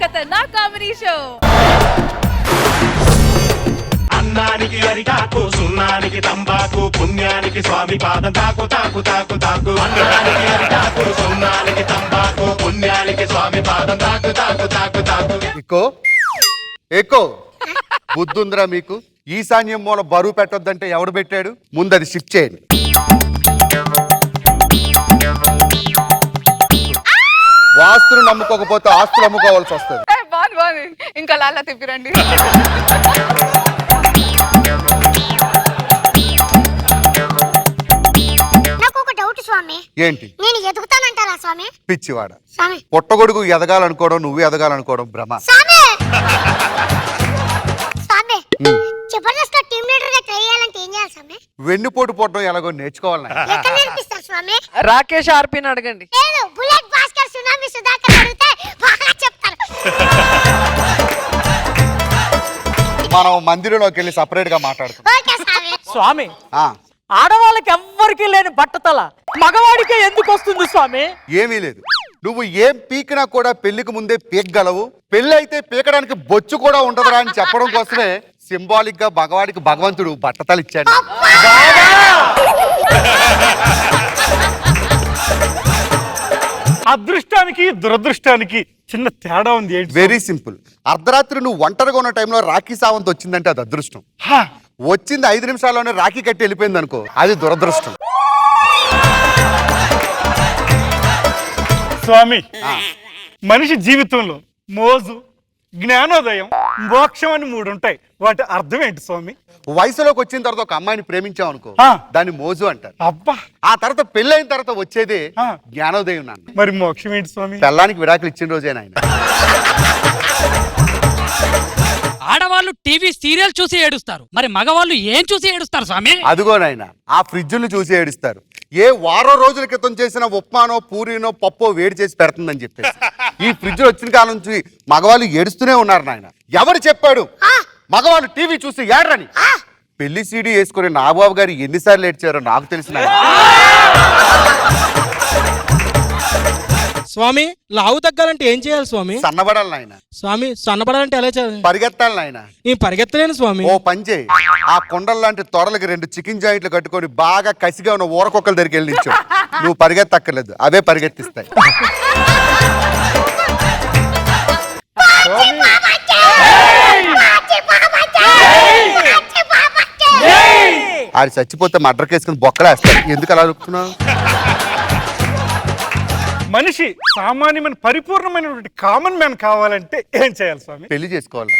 ఖతర్నాక్ comedy show. అన్నానికి అరిటాకు, సున్నానికి తంబాకు, పుణ్యానికి స్వామి పాదం తాకు తాకు తాకు తాకు. అన్నానికి అరిటాకు, సున్నానికి తంబాకు, పుణ్యానికి స్వామి పాదం తాకు తాకు తాకు తాకు. ఎక్కువ బుద్ధుందిరా మీకు? ఈశాన్యం మూల బరువు పెట్టొద్దంటే ఎవడు పెట్టాడు? ముందు అది షిఫ్ట్ చేయండి. వాస్తులు నమ్ముకోకపోతే ఆస్తులు అమ్ముకోవాల్సి వస్తుంది. ఇంకా లాలా తిప్పిరండి. నాకు ఒక డౌట్ స్వామి. ఏంటి? నేను ఎదుగుతానంటారా స్వామి? పిచ్చివాడ. స్వామి పొట్టగొడుగు ఎదగాలనుకోవడం, నువ్వు ఎదగాలనుకోవడం భ్రమ. స్వామి స్వామి జబర్దస్త్ లో టీమ్ లీడర్ గా ట్రై చేయాలంటే ఏం చేయాలి స్వామి? వెన్నుపోటు పోవడం ఎలాగో నేర్చుకోవాలి. ఎక్కడ నేర్పిస్తారు స్వామి? రాకేష్ ఆర్పిని అడగండి. లేదు, బుల్లెట్ భాస్కర్, సునామీ సుధాకర్ అడిగితే బాగా చెప్తారు. మనం మందిరంలోకి వెళ్ళి సపరేట్ గా మాట్లాడుతాం. ఓకే స్వామి. స్వామి, ఆ, ఆడవాళ్ళకి ఎవ్వరికి లేని బట్టతల మగవాడికే ఎందుకు వస్తుంది స్వామి? ఏమీ లేదు. నువ్వు ఏం పీకినా కూడా పెళ్లికి ముందే పీకగలవు. పెళ్లి అయితే పీకడానికి బొచ్చు కూడా ఉండదురా అని చెప్పడం కోసమే సింబాలిక్ గా మగవాడికి భగవంతుడు బట్టతలు ఇచ్చాడు. అదృష్టానికి దురదృష్టానికి చిన్న తేడా ఉంది. Very simple. అర్ధరాత్రి నువ్వు ఒంటరిగా ఉన్న టైంలో రాఖీ సావంత్ వచ్చిందంటే అది అదృష్టం. వచ్చింది 5 నిమిషాల్లోనే రాఖీ కట్టి వెళ్ళిపోయింది అనుకో, అది దురదృష్టం. స్వామి, మనిషి జీవితంలో మోజు, జ్ఞానోదయం, మోక్షం అని 3 ఉంటాయి. వాటి అర్థం ఏంటి స్వామి? వయసులోకి వచ్చిన తర్వాత ఒక అమ్మాయిని ప్రేమించావు అనుకో, దాన్ని మోజు అంటారు. అబ్బా. ఆ తర్వాత పెళ్ళైన తర్వాత వచ్చేదే జ్ఞానోదయం. నాన్న, మరి మోక్షం ఏంటి స్వామి? పెళ్ళానికి విడాకులు ఇచ్చిన రోజే నాయన. ఆడవాళ్ళు టీవీ సీరియల్ చూసి ఏడుస్తారు, మరి మగవాళ్ళు ఏం చూసి ఏడుస్తారు స్వామి? అదిగో నాయన, ఆ ఫ్రిడ్జ్ను చూసి ఏడుస్తారు. ఏ వారం రోజుల క్రితం చేసిన ఉప్మానో పూరీనో పప్పో వేడి చేసి పెడుతుందని చెప్పేసి. ఈ ఫ్రిడ్జ్ వచ్చిన కాలం నుంచి మగవాళ్ళు ఏడుస్తూనే ఉన్నారు నాయన. ఎవరు చెప్పాడు మగవాళ్ళు టీవీ చూసి ఏడరని? పెళ్లి సీడీ వేసుకుని నాగబాబు గారు ఎన్నిసార్లు ఏడ్చారో నాకు తెలిసిన. స్వామి, లావు తగ్గాలంటే ఏం చేయాలి స్వామి? సన్నబడాలి నాయన. స్వామి, సన్నబడాలంటే ఎలా చేయాలి? పరిగెత్తాలి నాయన. నేను పరిగెత్తలేను స్వామి. ఓ పని చేయి, ఆ కొండల లాంటి తొడలకి 2 చికెన్ జాయింట్లు కట్టుకొని బాగా కసిగా ఉన్న ఊరకొక్కల దగ్గరికి వెళ్ళి నిల్చో. నువ్వు పరిగెత్తక్కర్లేదు, అవే పరిగెత్తిస్తాయి. ఆడి చచ్చిపోతే మర్డర్ కేసుకుని బొక్కలేస్తాడు. ఎందుకు అలా అడుగుతున్నావు? మనిషి సామాన్యమైన పరిపూర్ణమైనటువంటి కామన్ మ్యాన్ కావాలంటే ఏం చేయాలి స్వామి? పెళ్లి చేసుకోవాలి.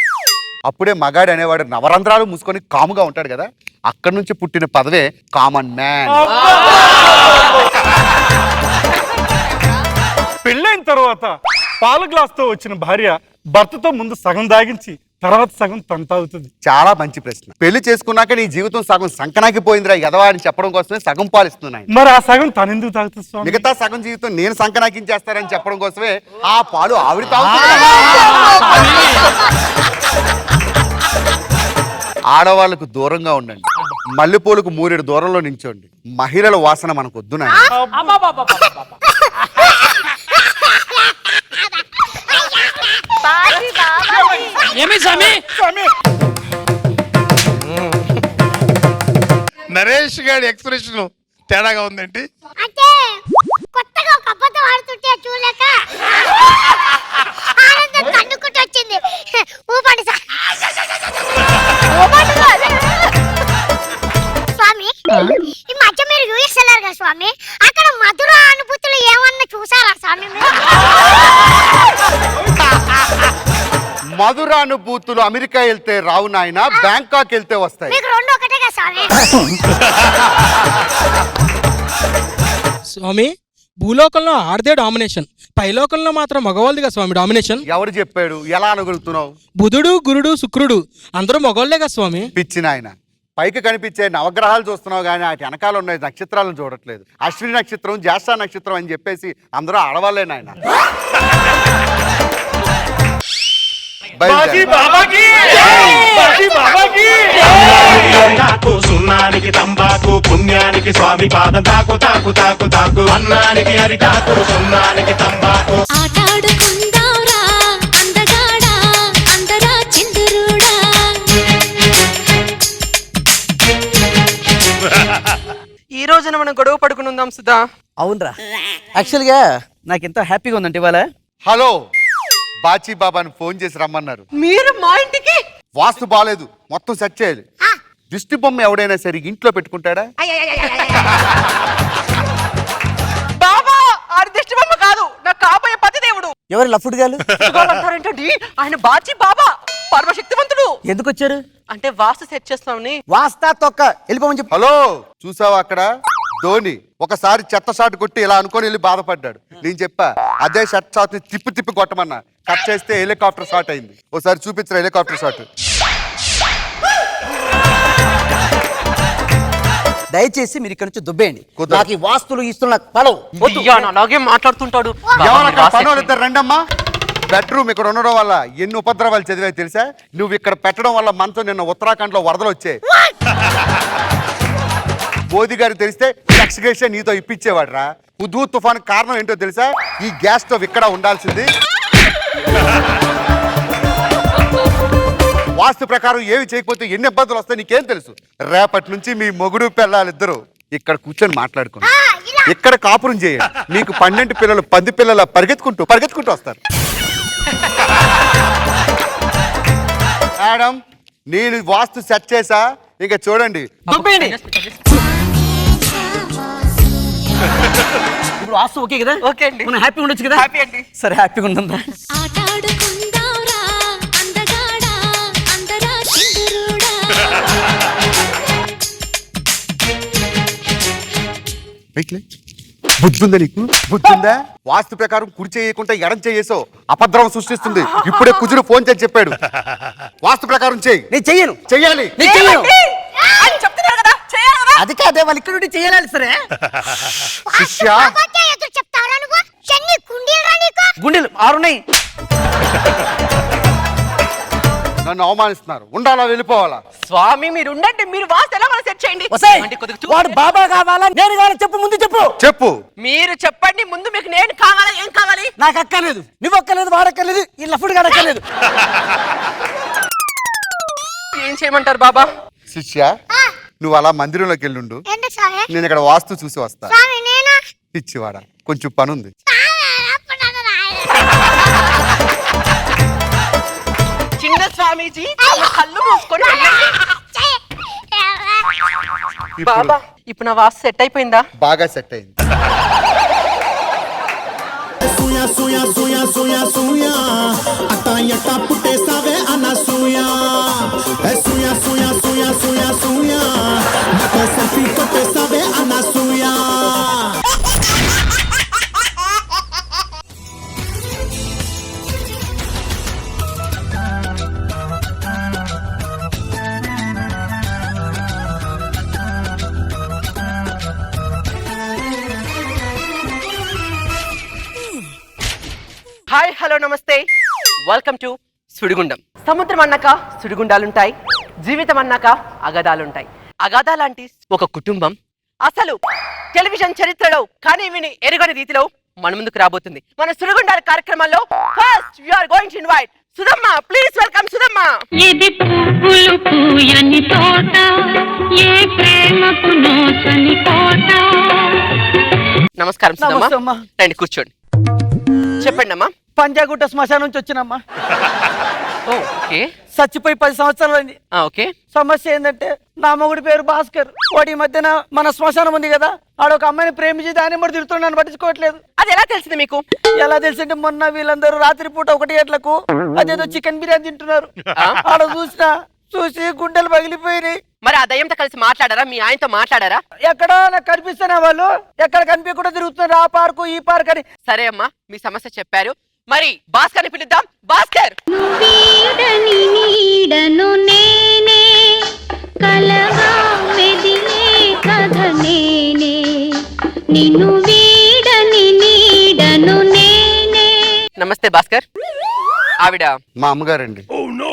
అప్పుడే మగాడు అనేవాడు నవరంధ్రాలు మూసుకొని కాముగా ఉంటాడు కదా. అక్కడి నుంచి పుట్టిన పదవే కామన్ మ్యాన్. పెళ్ళైన తర్వాత పాల గ్లాస్ తో వచ్చిన భార్య భర్తతో ముందు సగం దాగించి తర్వాత సగం తను తాగుతుంది. చాలా మంచి ప్రశ్న. పెళ్లి చేసుకున్నాక నీ జీవితం సగం సంకనాకి పోయిందిరా ఎదవా అని చెప్పడం కోసమే సగం పాలు ఇస్తున్నాయి. మరి ఆ సగం తను ఎందుకు తాగుతుంది స్వామి? మిగతా సగం జీవితం నేను సంకనాకించేస్తానని చెప్పడం కోసమే ఆ పాలు ఆవిడ తాగుతుంది. ఆడవాళ్ళకు దూరంగా ఉండండి, మల్లెపూలకు 3 దూరంలో నించోండి. మహిళల వాసన మనకు వద్దు నాయన. ఏమి స్వామి? నరేష్ గారి ఎక్స్ప్రెషన్ తేడాగా ఉందేంటి? అంటే కొత్తగా ఒక అబద్ధం ఆడుతుంటే చూడలేక ఆనందం తన్నుకుంటూ వచ్చింది. ఊపండి స్వామి. ఈ మధ్య మీరు యూఎస్ వెళ్ళారు కదా స్వామి, అక్కడ మధుర అనుభూతులు ఏమన్నా చూసారా స్వామి? మధుర అనుభూతులు అమెరికా వెళ్తే రావు నాయన, బ్యాంకాక్ వెళ్తే వస్తాయి. మీకు 2 ఒకటే కదా స్వామి? స్వామి, భూలోకంలో ఆడదే డామినేషన్, పైలోకంలో మాత్రం మగవాళ్ళదిగా స్వామి డామినేషన్. ఎవరు చెప్పాడు? ఎలా అనగలుగుతున్నావు? బుధుడు, గురుడు, శుక్రుడు అందరూ మగవాళ్ళేగా స్వామి. పిచ్చి నాయన, పైకి కనిపించే నవగ్రహాలు చూస్తున్నావు కానీ వాటి వెనకాల ఉన్న నక్షత్రాలను చూడట్లేదు. అశ్విని నక్షత్రం, జ్యేష్ఠ నక్షత్రం అని చెప్పేసి అందరూ ఆడవాళ్ళే నాయన. సున్నానికి తంబాకు, పుణ్యానికి స్వామి పాదం తాకు తాకు తాకు తాకు. అన్నానికి అరిటాకు, సున్నానికి తంబాకు. ఆటాడుకుందాంరా అందగా రోజున మనం గొడవ పడుకుని ఉందాం సుధా. అవునరా, యాక్చువల్గా నాకు ఎంతో హ్యాపీగా ఉందంటే ఇవాళ. హలో, బాచీ బాబాని ఫోన్ చేసి రమ్మన్నారు. మీరు మా ఇంటికి వాస్తు బాలేదు, మొత్తం సెట్ చేయాలి. దిష్టి బొమ్మ ఎవడైనా సరే ఇంట్లో పెట్టుకుంటాడా? బాబా ఆడి దిష్టి బొమ్మ కాదు, నాకు కాబోయే పతి దేవుడు. ఎవరు లఫుడ్ గారు అంటారేంటండి, ఆయన బాచి బాబా పరమశక్తివంతుడు. ఎందుకు వచ్చారు? అంటే వాస్తు సెట్ చేస్తామని. వాస్తా తొక్క వెళ్ళిపోమని చెప్పు. హలో, చూసావా అక్కడ ధోని ఒకసారి చెత్త షాట్ కొట్టి ఇలా అనుకొని వెళ్ళి బాధపడ్డాడు. నేను చెప్పా అదే షర్ట్ షాట్ ని తిప్పి తిప్పి కొట్టమన్నా. కట్ చేస్తే హెలికాప్టర్ షాట్ అయింది. ఒకసారి చూపించరా హెలికాప్టర్ షాట్. దయచేసి మీరు ఇక్కడ నుంచి దుబ్బేయండి. కుదరదు. నాకు ఈ వాస్తులు ఇస్తున్న పడవు. అలాగే మాట్లాడుతుంటాడు. పనులు ఇద్దరు రండమ్మా. బెడ్రూమ్ ఇక్కడ ఉండడం వల్ల ఎన్ని ఉపద్రవాలు చదివాయి తెలుసా? నువ్వు ఇక్కడ పెట్టడం వల్ల మనతో నిన్న ఉత్తరాఖండ్ లో వరదలు వచ్చాయి. మోదీ గారు తెలిస్తే ఎక్స్గ్రేషన్ నీతో ఇప్పించేవాడు రా. హుదూ తుఫాన్ కారణం ఏంటో తెలుసా? ఈ గ్యాస్ స్టవ్ ఇక్కడ ఉండాల్సింది. వాస్తు ప్రకారం ఏవి చేయకపోతే ఎన్ని ఇబ్బందులు వస్తాయి నీకేం తెలుసు? రేపటి నుంచి మీ మొగుడు పిల్లలిద్దరు ఇక్కడ కూర్చొని మాట్లాడుకున్నారు. ఇక్కడ కాపురం చేయండి. మీకు 12 పిల్లలు 10 పిల్లల పరిగెత్తుకుంటూ వస్తారు. మేడం, నేను వాస్తు సెట్ చేసా, ఇక చూడండి. దుబ్బేయండి. ఇప్పుడు వాస్తు ఓకే కదా? ఓకే అండి. మనం హ్యాపీగా ఉండొచ్చు కదా? హ్యాపీ అండి. సరే, హ్యాపీగా ఉందా? బుద్ధుందా నీకు? బుద్ధుందా? వాస్తు ప్రకారం కుడి చేయకుండా ఎడం చేయేసో అపద్రవం సృష్టిస్తుంది. ఇప్పుడే కుజుడు ఫోన్ చేసి చెప్పాడు. వాస్తు ప్రకారం చేయి. నేను చెయ్యను. చెయ్యాలి. నేను చెయ్యను. ఆయన చెప్తున్నారు కదా, చేయాలి కదా. అది కాదే, వాళ్ళు ఇక్కడ నుండి చెయ్యాలి. సరే శిష్య, చెప్తావరా నువ్వు? చెన్ని కుండీలరా నీకు? గుండెలు 6 ఉన్నాయి. నన్ను అవమానిస్తున్నారు. ఉండాలా వెళ్ళిపోవాలా? స్వామి మీరు ఉండండి, మీరు వాస్తు ఎలా సెట్ చేయండి. ఒసేయ్, అంటే కొద్దిగా వాడు బాబా కావాలా నేను కావాలా చెప్పు, ముందు చెప్పు. చెప్పు. మీరు చెప్పండి ముందు, మీకు నేను కావాలా, ఏం కావాలి? నాకు అక్కర్లేదు, నువ్వు అక్కర్లేదు, వాడక్కర్లేదు, ఈ లఫుడ్ గారు అక్కర్లేదు. ఏం చేయమంటారు బాబా? శిష్య, నువ్వు అలా మందిరంలోకి వెళ్ళుండు. ఏంటి స్వామి? నేను ఇక్కడ వాస్తు చూసి వస్తా. స్వామి నేనా? పిచ్చివాడా, కొంచెం పనుంది. చిన్న స్వామీజీ కళ్ళు మూసుకొని వెళ్ళండి. బాబా ఇప్పుడు నా వాస్తు సెట్ అయిపోయిందా? బాగా సెట్ అయింది. హాయ్, హలో, నమస్తే, వెల్కమ్ టు సుడిగుండం. సముద్రం అన్నాక సుడిగుండాలుంటాయి, జీవితం అన్నాక అగాధాలుంటాయి. అగాధ లాంటి ఒక కుటుంబం అసలు టెలివిజన్ చరిత్రలో కానీ విని ఎరుగని రీతిలో మన ముందుకు రాబోతుంది. మన సుడిగుండాల కార్యక్రమాల్లో first you are going to invite Sudhamma. Please welcome Sudhamma. ఇది పువ్వులు పూయని తోట, ఏ ప్రేమకు నోచని కోట. నమస్కారం నమస్తే సుధమ్మ, అమ్మా. రండి కూర్చోండి. చెప్పండి అమ్మా. పంజాగుట్ట శ్మశానం నుంచి వచ్చినమ్మా. ఓకే, చచ్చిపోయి 10 సంవత్సరాలైంది. ఓకే. సమస్య ఏంటంటే నా మొగుడి పేరు భాస్కర్. వాడి మధ్యన మన శ్మశానం ఉంది కదా, ఆడొక అమ్మాయిని ప్రేమించి దాన్ని బట్టి తిరుగుతున్నాడు, నన్ను పట్టించుకోవట్లేదు. అది ఎలా తెలిసింది మీకు? ఎలా తెలిసింటే మొన్న వీళ్ళందరూ రాత్రిపూట 1 గంటలకు అదేదో చికెన్ బిర్యానీ తింటున్నారు. ఆడ చూసి గుండెలు పగిలిపోయినాయి. మరి ఆ దయ్యంతో కలిసి మాట్లాడారా? మీ ఆయనతో మాట్లాడారా? ఎక్కడ నాకు కనిపిస్తున్నా వాళ్ళు, ఎక్కడ కనిపించకుండా తిరుగుతున్నారు, ఆ పార్కు ఈ పార్క్ అని. సరే అమ్మా, మీ సమస్య చెప్పారు. మరి భాస్కర్ ని పిలుద్దాం. భాస్కర్. వీడని నీడను నేనే, కలగా మెదిలే కథ నేనే, నిన్ను వీడని నీడను నేనే. నమస్తే భాస్కర్. ఆవిడ మా అమ్మగారండి.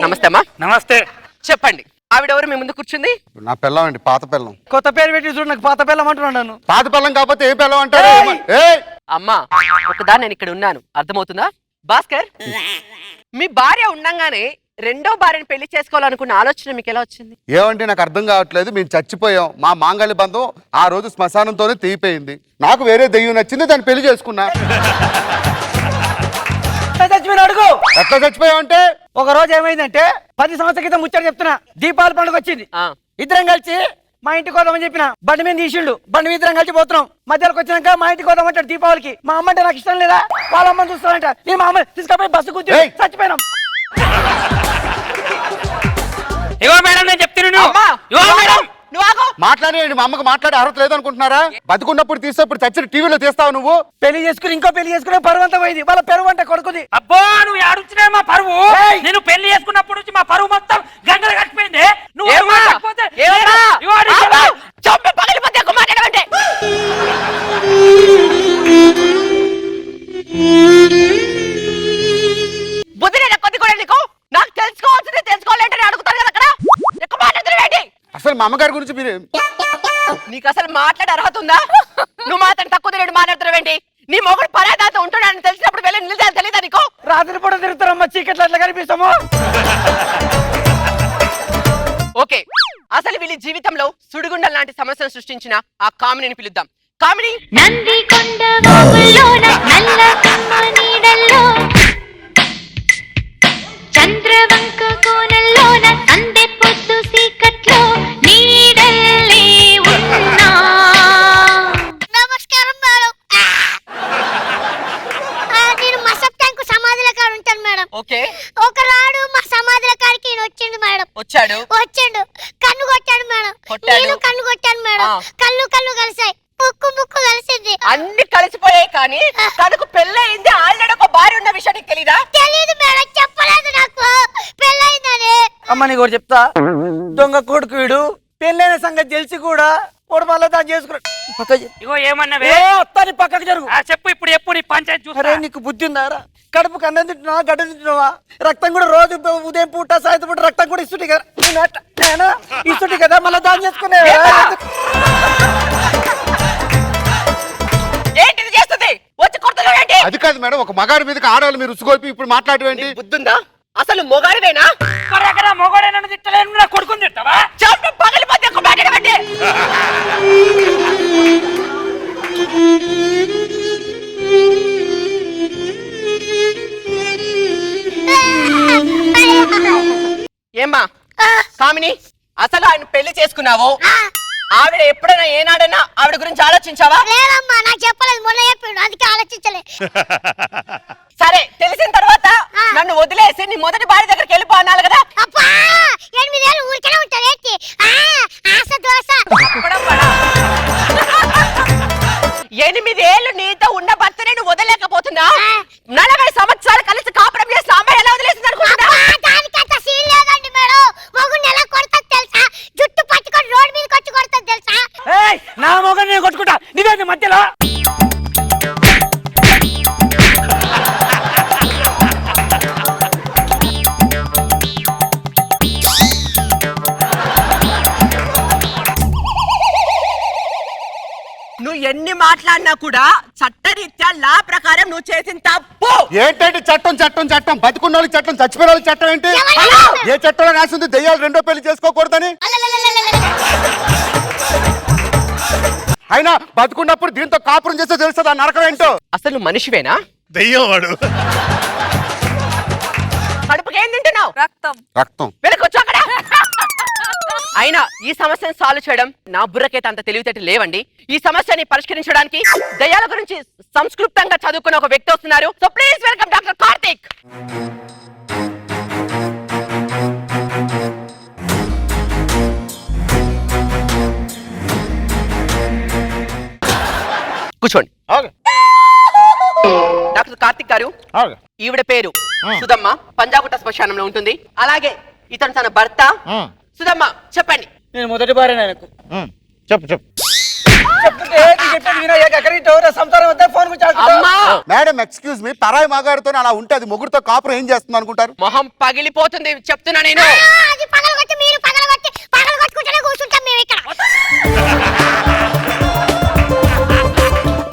నమస్తే అమ్మా. నమస్తే. చెప్పండి, ఆవిడ ఎవరు మీ ముందు కూర్చుంది? నా పిల్లం అండి, పాత పిల్లం. కొత్త పేరు పెట్టి చూడు, నాకు పాత పిల్లం అంటున్నాను. పాత పిల్లం కాకపోతే ఏ పిల్లం అంటారు? ఏయ్! అమ్మా ఒకదాన్ని నేను ఇక్కడ ఉన్నాను, అర్థమవుతుందా? భాస్కర్, మీ భార్య ఉండంగానే రెండో భార్యను పెళ్లి చేసుకోవాలనుకున్న ఆలోచన మీకు ఎలా వచ్చింది? ఏమంటే నాకు అర్థం కావట్లేదు. మేము చచ్చిపోయాం, మా మాంగళ్య బంధం ఆ రోజు శ్మశానంతోనే తెగిపోయింది. నాకు వేరే దెయ్యం నచ్చింది, దాన్ని పెళ్లి చేసుకున్నా. చచ్చిపోయిన అడుగు. ఎట్లా చచ్చిపోయావంటే ఒక రోజు ఏమైందంటే 10 సంవత్సరాల క్రితం ముచ్చట చెప్తున్నా. దీపావళి పండుగ వచ్చింది. ఇద్దరం కలిసి మా ఇంటికి పోదామని చెప్పిన. బండి మీద తీసిండు. బండి మీద ఇద్దరం కలిసి పోతున్నాం. మధ్యలోకి వచ్చినాక మా ఇంటికి పోదామంటాడు దీపావళికి. మా అమ్మ అంటే నాకు ఇష్టం లేదా, వాళ్ళ అమ్మని చూస్తానంట. నేను మా అమ్మ తీసుకపోయి బస్సు కూర్చొని చచ్చిపోయినాం. ఇగో మేడం నేను చెప్తున్నాను. మాట్లాడి మా అమ్మకు మాట్లాడే అర్హత లేదు అనుకుంటున్నారా? బతుకున్నప్పుడు తీస్తే ఇప్పుడు చచ్చిన టీవీలో తీస్తావు నువ్వు. పెళ్లి చేసుకుని ఇంకో పెళ్లి చేసుకునే పరువు అంతా పోయింది. వాళ్ళ పెరుగు అంటే కొడుకుది. అబ్బో నువ్వు ఆడుచునే మా పరువు. నేను పెళ్లి చేసుకున్నప్పుడు నుంచి మా పరువు మొత్తం గంగలు కట్టిపోయింది. నువ్వు బుద్ధి లేదా కొద్ది కూడా నీకు? నాకు తెలుసుకోవాల్సింది తెలుసుకోవాలంటే అడుగుతాను కదా అక్కడ. ఎక్కువ మాట్లాడుతున్నావేంటి? అసలు మా అమ్మగారి గురించి మీరు నీకు అసలు మాట్లాడే అర్హత ఉందా? నువ్వు మాత్రం తక్కువ తిరిగి మాట్లాడుతున్నావేంటి? నీ మొగుడు పరాదాత ఉంటున్నాడని తెలిసినప్పుడు వెళ్ళి నిలిచాలి. తెలీదా నీకు? రాత్రి పూట తిరుగుతారమ్మా, చీకట్లో ఎట్లా కనిపిస్తాము? ఓకే, అసలు వీళ్ళ జీవితంలో సుడిగుండం లాంటి సమస్యను సృష్టించిన ఆ కామినిని పిలుద్దాం. కామిని. నంది కొండ వాగుల్లోన నల్ల కమ్మ నీడల్లో, చంద్రవంక కోనల్లోన సందె పొద్దు సీకట్లో నీడల్లే ఉన్నా. నమస్కారం మేడం. నేను మసప్ ట్యాంకు సమాధిలో కాడ ఉంటాను మేడం. ఓకే. ఒక రాడు మా సమాధిలో కాడికి ఈయన వచ్చిండు మేడం. వచ్చాడు. కన్ను కొట్టాడు మేడం. నేను కన్ను కొట్టాను మేడం. కళ్ళు కలిసాయి, ముక్కు కలిసింది. అన్ని కలిసిపోయాయి. కానీ తనకు పెళ్ళయింది, ఆల్రెడీ ఒక భార్య ఉన్న విషయం నీకు తెలీదా? తెలీదు మేడం, చెప్పలేదు నాకు పెళ్ళయిందని. అమ్మ నీకు ఒకటి చెప్తా. దొంగ కొడుకు వీడు. పెళ్ళైన సంగతి తెలిసి కూడా వాడు మళ్ళీ దాన్ని చేసుకున్నాడు. ఇగో ఏమన్నావే? వస్తాని పక్కకు జరుగు. చెప్పు ఇప్పుడు ఎప్పుడు నీ పంచాయతీ చూస్తా. అరే నీకు బుద్ధి ఉందారా? కడుపు అన్నం తింటున్నావా, గడ్డ తింటున్నావా? రక్తం కూడా రోజు ఉదయం పూట సాయంత్రం పూట రక్తం కూడా ఇస్తుంటే కదా. ఇస్తుంటే కదా మళ్ళీ దాన్ని చేసుకునే. ఏంటిది చేస్తుంది? వచ్చి కొడుతున్నావేంటి? అది కాదు మేడం, ఒక మగాడి మీదకి ఆడవాళ్ళు మీరు రుసుకోల్పి ఇప్పుడు మాట్లాడేంటి? బుద్ధుందా? అసలు మొగాడివేనా? మొగాడేనా తిట్టలేను, నా కొడుకుని తిట్టావా? చెప్పు పగలి మధ్య ఒక మాట్లాడేవంటి. ఏమ్మా కామిని, అసలు ఆయన పెళ్లి చేసుకున్నావు? ఆవిడ ఎప్పుడైనా ఏనాడైనా ఆవిడ గురించి ఆలోచించావా? లేదమ్మా, నాకు చెప్పలేదు, మొన్న చెప్పిండు, అందుకే ఆలోచించలే. సరే, తెలిసిన తర్వాత నన్ను వదిలేసి నీ మొదటి భార్య దగ్గరికి వెళ్ళిపో అన్నాను కదా. అబ్బా 8 ఏళ్ళు ఊరికనే ఉంటారు ఏంటి? ఆశ దోశ. 8 ఏళ్ళు నీతో ఉన్న భర్తనే నువ్వు వదలేకపోతున్నా? 40 సంవత్సరాలు కలిసి కాపురం చేసిన అమ్మాయి ఎలా వదిలేసింది అనుకుంటున్నా? దానికి అంత సీన్ లేదండి మేడం. మొగుడిని ఎలా కొడతాది తెలుసా? జుట్టు పట్టుకొని రోడ్డు మీద కొట్టి కొడతాది తెలుసా? నా మొగని నేను కొట్టుకుంటా, నువ్వేంది మధ్యలో? నువ్వు ఎన్ని మాట్లాడినా కూడా చట్టరీత్యా లా ప్రకారం నువ్వు చేసిన తప్పు. ఏంటంటే చట్టం బతుకున్న వాళ్ళకి చట్టం, చచ్చిపోయిన వాళ్ళకి చట్టం ఏంటి? ఏ చట్టంలో రాసింది దెయ్యాలు రెండో పెళ్లి చేసుకోకూడదని? అయినా బతుకున్నప్పుడు దీంతో కాపురం చేస్తే తెలుస్తుంది ఆ నరకం ఏంటో. అసలు మనిషివేనా? దెయ్యం వాడు. కడుపుకి ఏం తింటున్నావు? రక్తం. వెళ్ళకొచ్చు అక్కడ. అయినా ఈ సమస్యను సాల్వ్ చేయడం నా బుర్రకైతే అంత తెలివితేట లేవండి. ఈ సమస్యని పరిష్కరించడానికి దయ్యాల గురించి సంస్కృతంగా చదువుకున్న ఒక వ్యక్తి వస్తున్నారు. So please welcome doctor Karthik. కూర్చోండి. డాక్టర్ కార్తిక్ గారు, ఈవిడ పేరు సుధమ్మ, పంజాగుట్ట శ్మశానంలో ఉంటుంది. అలాగే ఇతను తన భర్త. సుధమ్మ చెప్పండి. నేను మొదటి భార్య ఆయనకు. చెప్పు. మేడం ఎక్స్క్యూజ్ మీ, పరాయి మగాడితో అలా ఉంటే అది మొగుడుతో కాపురం ఏం చేస్తుంది అనుకుంటారు? మొహం పగిలిపోతుంది చెప్తున్నా నేను. అది పగలగొట్టి మీరు పగలగొట్టుకుంటూనే కూర్చుంటాం మేము ఇక్కడ.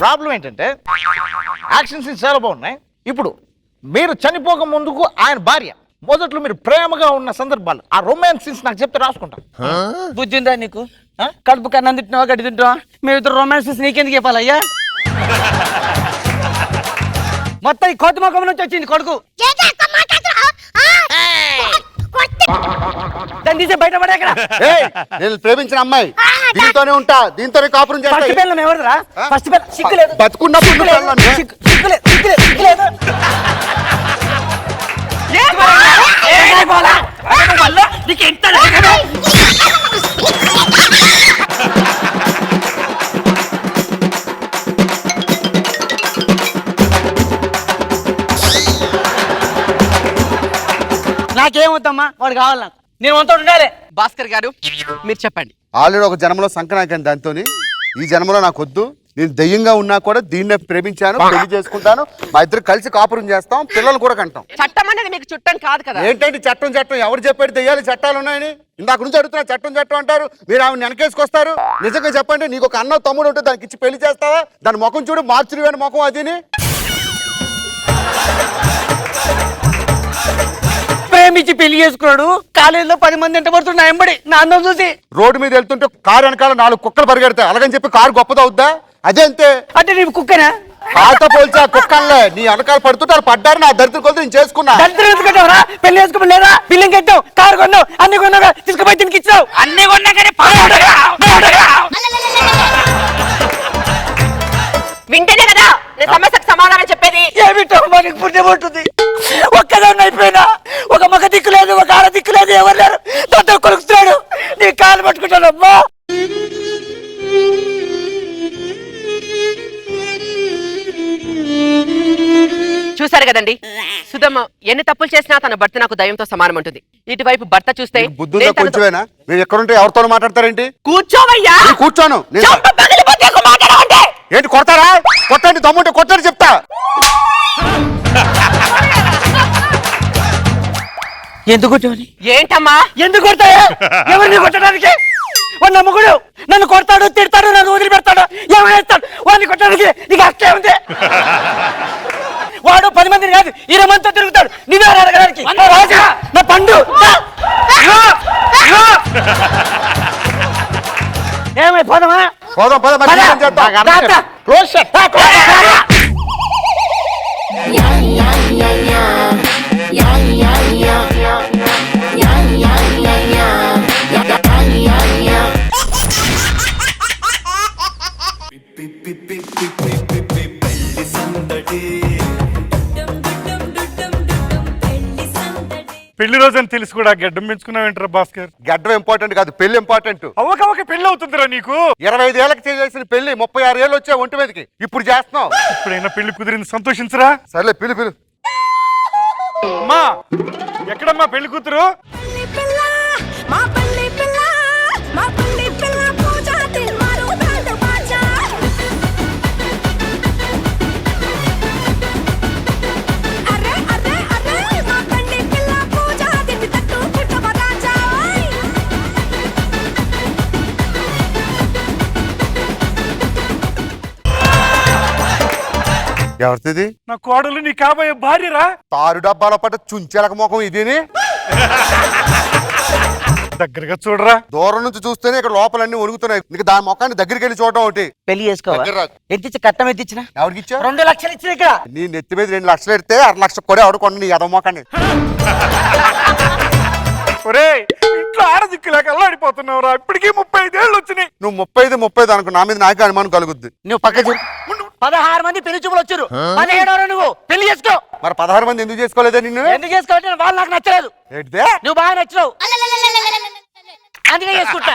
ప్రాబ్లం ఏంటంటే యాక్షన్ సీన్స్ చాలా బాగున్నాయి. ఇప్పుడు మీరు చనిపోక ముందుకు ఆయన భార్య, మొదట్లో మీరు ప్రేమగా ఉన్న సందర్భాలు ఆ రొమాన్స్ సీన్స్ నాకు చెప్తే రాసుకుంటా. బుద్ధి ఉందా నీకు కడుపు కన్నా తింటున్నావా గడ్డి తింటున్నావా మేము ఇద్దరు రొమాన్సెస్ నీకెందుకు చెప్పాలయ్యా మొత్తం ఈ కొత్త ముఖం నుంచి వచ్చింది కొడుకు ఏంటి అక్క మాట్లాడుతున్నావు? దాన్ని తీసే బయట పడే అక్కడ ఏయ్, నేను ప్రేమించిన అమ్మాయి దీంతోనే ఉంటా, దీంతోనే కాపురం ఫస్ట్ చేస్తా. పిల్లలు ఎవరురా ఫస్ట్ పిల్ల సిగ్గులేదు బతుకున్నప్పుడు సిగ్గులేదు పిల్లల్ని. సిగ్గులేదు సిగ్గులేదు సిగ్గులేదు నీకు ఎంత నాకేమవుతామ్మా వాడు కావాలి నాకు నేను వంతో ఉండాలి భాస్కర్ గారు మీరు చెప్పండి. ఆల్రెడీ ఒక జన్మలో సంకనాకాను దాంతోని, ఈ జన్మలో నాకు వద్దు. నేను దయ్యంగా ఉన్నా కూడా దీన్నే ప్రేమించాను, పెళ్లి చేసుకుంటాను, మా ఇద్దరు కలిసి కాపురం చేస్తాం, పిల్లలు కూడా కంటాం. చట్టం అనేది మీకు చుట్టం కాదు కదా. ఏంటంటే చట్టం చట్టం ఎవరు చెప్పాడు దెయ్యాలి చట్టాలు ఉన్నాయని? ఇందాక నుంచి అడుగుతున్నా, చట్టం చట్టం అంటారు, మీరు ఆమె వెనకేసుకొస్తారు. నిజంగా చెప్పండి, నీకు ఒక అన్న తమ్ముడు ఉంటే దానికి ఇచ్చి పెళ్లి చేస్తావా? దాని ముఖం చూడు, మార్చురువేని ముఖం అదిని. ప్రేమించి పెళ్లి చేసుకున్నాడు, కాలేజీలో 10 మంది ఎంట పడుతున్నా ఎంబడి నా అందం చూసి. రోడ్డు మీద వెళ్తుంటే కారు వెనకాల 4 కుక్కలు పరిగెడతాయి, అలాగని చెప్పి కారు గొప్పదవుద్దా? అదే అంతే. అంటే నీవు కుక్కనా? కాతో పోల్చి ఆ కుక్కలే నీ వెనకాల పడుతుంటే వాళ్ళు పడ్డారు, నా దరిద్ర కొద్ది నేను చేసుకున్నా. దరిద్రం ఎందుకంటావురా? పెళ్లి చేసుకోమని లేదా? బిల్లింగ్ కట్టావు, కారు కొన్నావు, అన్ని కొన్నావు, తీసుకుపోయి దీనికి ఇచ్చావు. అన్ని కొన్నా కానీ వింటేనే కదా నేను సమస్యకు సమాధానం చెప్పేది. ఏమిటో మనకి పుణ్యం ఉంటుంది. ఒక్కదాన్ని అయిపోయినా ఒక మగ దిక్కు లేదు, ఒక ఆడ దిక్కు లేదు, ఎవరు లేరు. తొందర కొలుకుతున్నాడు, నీ కాలు పట్టుకుంటాడు. అమ్మా చూసారు కదండి, సుధమ్మ ఎన్ని తప్పులు చేసినా తన భర్త నాకు దయ్యంతో సమానం ఉంటుంది. ఇటువైపు భర్త చూస్తే బుద్ధుందా కొంచెమేనా? మీరు ఎక్కడుంటే ఎవరితో మాట్లాడతారేంటి? కూర్చోవయ్యా. నేను కూర్చోను. చెంప పగిలిపోతే ఎక్కువ మాట్లాడమంటే. ఏంటి కొడతారా? కొట్టండి, తమ్ముంటే కొట్టండి చెప్తా. ఎందుకు కొట్టావని? ఏంటమ్మా ఎందుకు కొడతాయా? ఎవరిని కొట్టడానికి? వాడు నమ్మకుడు, నన్ను కొడతాడు, తిడతాడు, నన్ను వదిలిపెడతాడు, ఏమైస్తాడు. వాడిని కొట్టడానికి నీకు అట్లే ఉంది. వాడు 10 మందిని కాదు 20 మందితో తిరుగుతాడు, నిన్ను అడగడానికి. రాజా నా పండు ఏమై పోదామా? పోదాం పద, మరి ఏం చేద్దాం? పెళ్లి రోజు అని తెలిసి కూడా గడ్డం పెంచుకున్నావేంటారా భాస్కర్? గడ్డం ఇంపార్టెంట్ కాదు, పెళ్లి ఇంపార్టెంట్. అవకవక పెళ్లి అవుతుందిరా నీకు. 25 ఏళ్ళకి చేసిన పెళ్లి 36 ఏళ్ళు వచ్చే ఒంటి మీదకి ఇప్పుడు చేస్తున్నావు. ఇప్పుడైనా పెళ్లి కుదిరింది, సంతోషించరా. సర్లే పిలు పిలు. అమ్మా ఎక్కడమ్మా పెళ్లి కూతురు? ఎవరిది? నా కోడలు నీ కాబోయే భార్యరా. తారు డబ్బాల పట్ట చుంచెలక ముఖం ఇదేని. దగ్గరగా చూడరా. దూరం నుంచి చూస్తేనే ఇక్కడ లోపలన్నీ ఒలుగుతున్నాయి, నీకు దాని ముఖాన్ని దగ్గరికి వెళ్ళి చూడటం ఒకటి. పెళ్లి చేసుకోవా? దగ్గర రాకు. ఎంత కట్టం ఎంత ఇచ్చిన? ఎవరికి ఇచ్చా? 2 లక్షలు ఇచ్చిన. ఇక్కడ నీ నెత్తి మీద 2 లక్షలు ఎడితే 6 లక్షలు కూడా ఎవడుకోండి నీ ఎదవ మొఖాన్ని. ఒరే ఇంట్లో ఆడదిక్కులేక అల్లాడిపోతున్నావురా. ఇప్పటికీ 35 ఏళ్ళు వచ్చినాయి. నువ్వు 35 అనుకో, నా మీద నాకే అనుమానం కలుగుద్ది. నువ్వు పక్క 16 మంది పెళ్లి చూపులు వచ్చారు. 17 నువ్వు పెళ్లి చేసుకో. మరి 16 మంది ఎందుకు చేసుకోలేదా నిన్ను? ఎందుకు చేసుకోవాలంటే వాళ్ళు నాకు నచ్చలేదు. ఏంటిదే? నువ్వు బాగా నచ్చినావు, అందుకే చేసుకుంటా.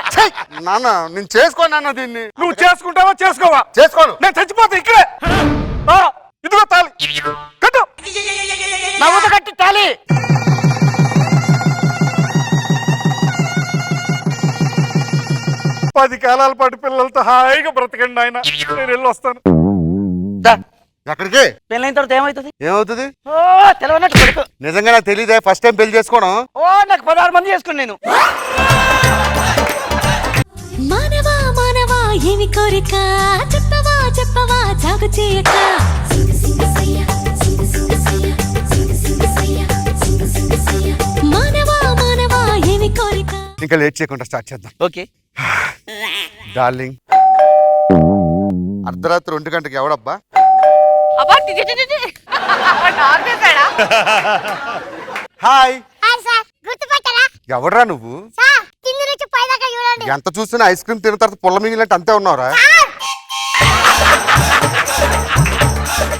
నాన్న నేను చేసుకోను నాన్న దీన్ని. నువ్వు చేసుకుంటావా చేసుకోవా? చేసుకోను. నేను చచ్చిపోతా ఇక్కడే. ఇదిగో తాళి కట్టు. నవ్వుతూ కట్టి తాళి. పది కాలాల పాటు పిల్లలతో హాయిగా బ్రతకండి ఆయన. నేను వెళ్ళి వస్తాను. ఎక్కడికి? పెళ్ళైన తర్వాత ఏమవుతుంది? ఏమవుతుంది? ఓ తెలవనట్టు కొడుకు. నిజంగా నాకు తెలియదే, ఫస్ట్ టైం పెళ్లి చేసుకోవడం. ఓ నాకు 16 మంది చేసుకుని నేను. మానవా మానవా ఏమి కోరిక చెప్పవా చెప్పవా జాగు చేయక సింగ సింగ సయ్య సింగ సింగ సయ్య సింగ సింగ సయ్య సింగ సింగ సయ్య మానవా మానవా ఏమి కోరిక ఇంకా లేట్ చేయకుండా స్టార్ట్ చేద్దాం. ఓకే. డార్లింగ్, అర్ధరాత్రి 2 గంటకి ఎవడబ్బా? అబ్బా డార్క్ చేశాడా? హాయ్. హాయ్ సార్, గుర్తుపట్టారా? ఎవడ్రా నువ్వు? సార్ కింద నుంచి పైదాకా చూడండి. ఎంత చూసినా ఐస్ క్రీమ్ తిన్న తర్వాత పుల్ల మింగినట్టు అంతే ఉన్నావురా.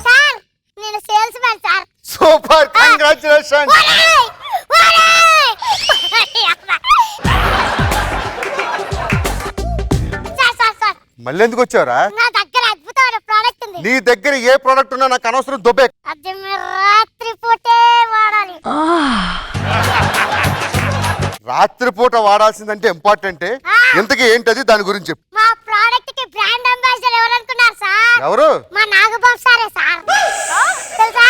సార్ నేను sales man sir. Super, congratulation. మళ్ళీ ఎందుకు వచ్చావురా? నా దగ్గర అద్భుతమైన ప్రోడక్ట్ ఉంది. నీ దగ్గర ఏ ప్రోడక్ట్ ఉన్నా నాకు అనవసరం, దొబ్బే. అది మీరు రాత్రిపూటే వాడాలి. రాత్రిపూట వాడాల్సిందంటే ఇంపార్టెంటే. ఇంతకీ ఏంటది, దాని గురించి చెప్పు. మా ప్రోడక్ట్ కి బ్రాండ్ అంబాసిడర్ ఎవరు అనుకున్నారు సార్? ఎవరు? మా నాగబాబు సారే సార్. తెలుసా?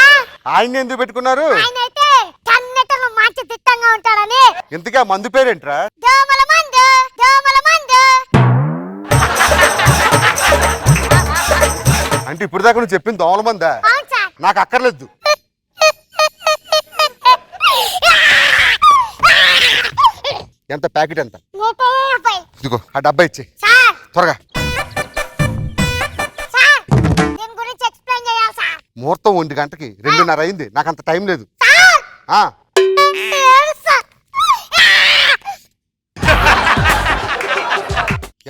ఆయన ఎందుకు పెట్టుకున్నారు? ఆయన అయితే కన్నెటను మంచి దిట్టంగా ఉంటాడని. ఇంతకీ ఆ మందు పేరేంట్రా? దోమల మందు, దోమల మందు. అంటే ఇప్పుడు దాకా నువ్వు చెప్పింది దోమల మందా? అవును సార్. నాకు అక్కర్లేదు. ఎంత ప్యాకెట్ ఎంత? 150. ఇదిగో ఆ డబ్బా ఇచ్చి సార్ త్వరగా. సార్ దీని గురించి ఎక్స్ప్లెయిన్ చేయాలి సార్. ముహూర్తం 1 గంటకి 2:30 అయింది, నాకు అంత టైం లేదు. సార్ ఆ లేదు సార్.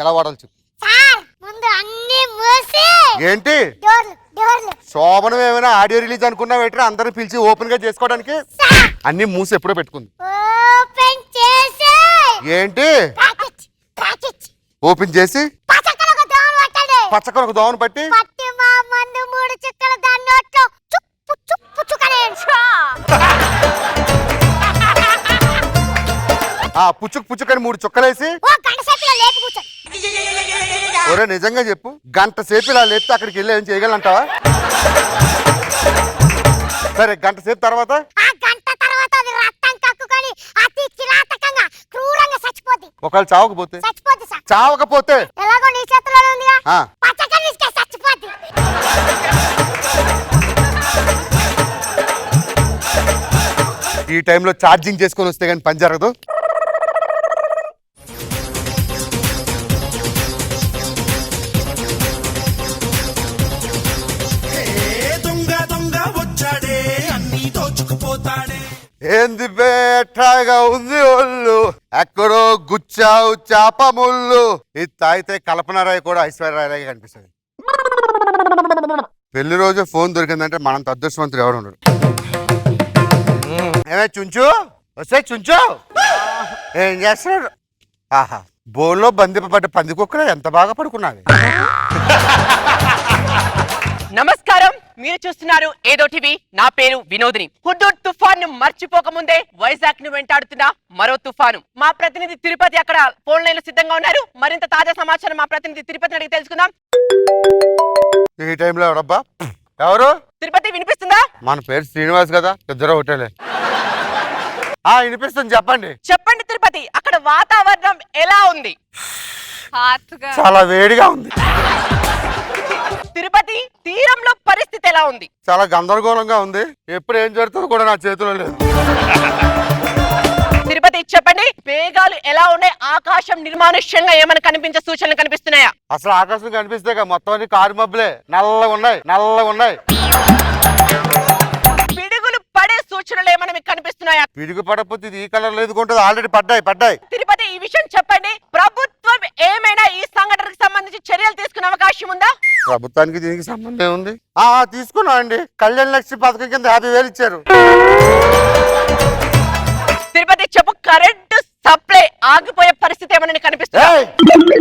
ఎలా వాడాలి చెప్పు. సార్ ముందు అన్ని మూసి ఏంటి డోర్లు డోర్లు. శోభనం ఏమైనా ఆడియో రిలీజ్ అనుకున్నావు ఏంట్రా? అందరూ పిలిచి ఓపెన్ గా చేసుకోవడానికి. సార్ అన్ని మూసి ఎప్పుడో పెట్టుకుంది. ఓపెన్ చేసి ఏంటి ప్యాకెట్ ప్యాకెట్ ఓపెన్ చేసి పచ్చకన ఒక దోమ పట్టండి. పచ్చకన ఒక దోమను పట్టి పట్టి మా మందు 3 చుక్కలు దాని నోట్లో చుప్పు చుప్పు చుక్కలేండి. ఆ పుచ్చుకని 3 చుక్కలేసి ఓ గంట సేపులో లేపి కూర్చోండి. ఒరే నిజంగా చెప్పు, గంట సేపు ఇలా లేపితే అక్కడికి వెళ్ళి ఏం చేయగలంటావా? సరే, గంట సేపు తర్వాత? ఆ గంట తర్వాత అది రక్తం కక్కుకొని అతి కిరాతకంగా క్రూరంగా చచ్చిపోద్ది. ఒకవేళ చావకపోతే? చచ్చిపోద్ది సార్. చావకపోతే ఎలాగో నీ చేతిలోనే ఉందిగా, ఆ. పచ్చకని తీసుకే చచ్చిపోద్ది. ఈ టైంలో ఛార్జింగ్ చేసుకొని వస్తే కానీ పని జరగదు. ఏంది బేటగా ఉంది ఒళ్ళు, ఎక్కడో గుచ్చావు చాప ముళ్ళు. ఇది తాగితే కల్పనారాయ్ కూడా ఐశ్వర్యరాయ్ కనిపిస్తుంది. పెళ్లి రోజు ఫోన్ దొరికిందంటే మనంత అదృష్టవంతుడు ఎవరు ఉండడు. ఏమే చుంచు, వస్తే చుంచు. ఏం చేస్తున్నాడు? ఆహా, బోల్లో బందిపడ్డ పంది కుక్కలు ఎంత బాగా పడుకున్నావి. నమస్కారం, మీరు చూస్తున్నారు ఏదో టీవీ. నా పేరు వినోదిని. హుదూద్ తుఫాన్ ను మర్చిపోక ముందే వైజాగ్ ను వెంటాడుతున్న మరో తుఫాను. మా ప్రతినిధి తిరుపతి అక్కడ ఫోన్ లైన్ లో సిద్ధంగా ఉన్నారు. మరింత తాజా సమాచారం మా ప్రతినిధి తిరుపతిని అడిగి తెలుసుకుందాం. ఈ టైంలో ఎవరబ్బా? ఎవరు? తిరుపతి వినిపిస్తుందా? మన పేరు శ్రీనివాస్ కదా, ఇద్దరు ఒకటేలే. వినిపిస్తుంది, చెప్పండి. చెప్పండి తిరుపతి, అక్కడ వాతావరణం ఎలా ఉంది? హాట్గా. చాలా వేడిగా ఉంది. తిరుపతి తీరంలో పరిస్థితి ఎలా ఉంది? చాలా గందరగోళంగా ఉంది. ఎప్పుడు ఏం జరుగుతుందో కూడా నా చేతిలో లేదు. తిరుపతి చెప్పండి, వేగాలు ఎలా ఉన్నాయి? ఆకాశం నిర్మానుష్యంగా ఏమైనా కనిపించే సూచనలు కనిపిస్తున్నాయా? అసలు ఆకాశం కనిపిస్తే మొత్తం అన్ని కారు మబ్బులే, నల్లగా ఉన్నాయి. పిడుగులు పడే సూచనలు ఏమైనా మీకు కనిపిస్తున్నాయా? పిడుగు పడకపోతే ఇది ఈ కలర్ లేదు ఉంటుంది, ఆల్రెడీ పడ్డాయి. తిరుపతి ఈ విషయం చెప్పండి, ప్రభుత్వం ఏమైనా ఈ సంఘటనకు సంబంధించి చర్యలు తీసుకునే అవకాశం ఉందా? ప్రభుత్వానికి దీనికి సంబంధం ఉంది. తీసుకున్నా అండి, కళ్యాణ లక్ష్మి పథకం కింద 50,000 ఇచ్చారు. తిరుపతి చెప్పు, కరెంటు సప్లై ఆగిపోయే పరిస్థితి ఏమైనా కనిపిస్తుంది?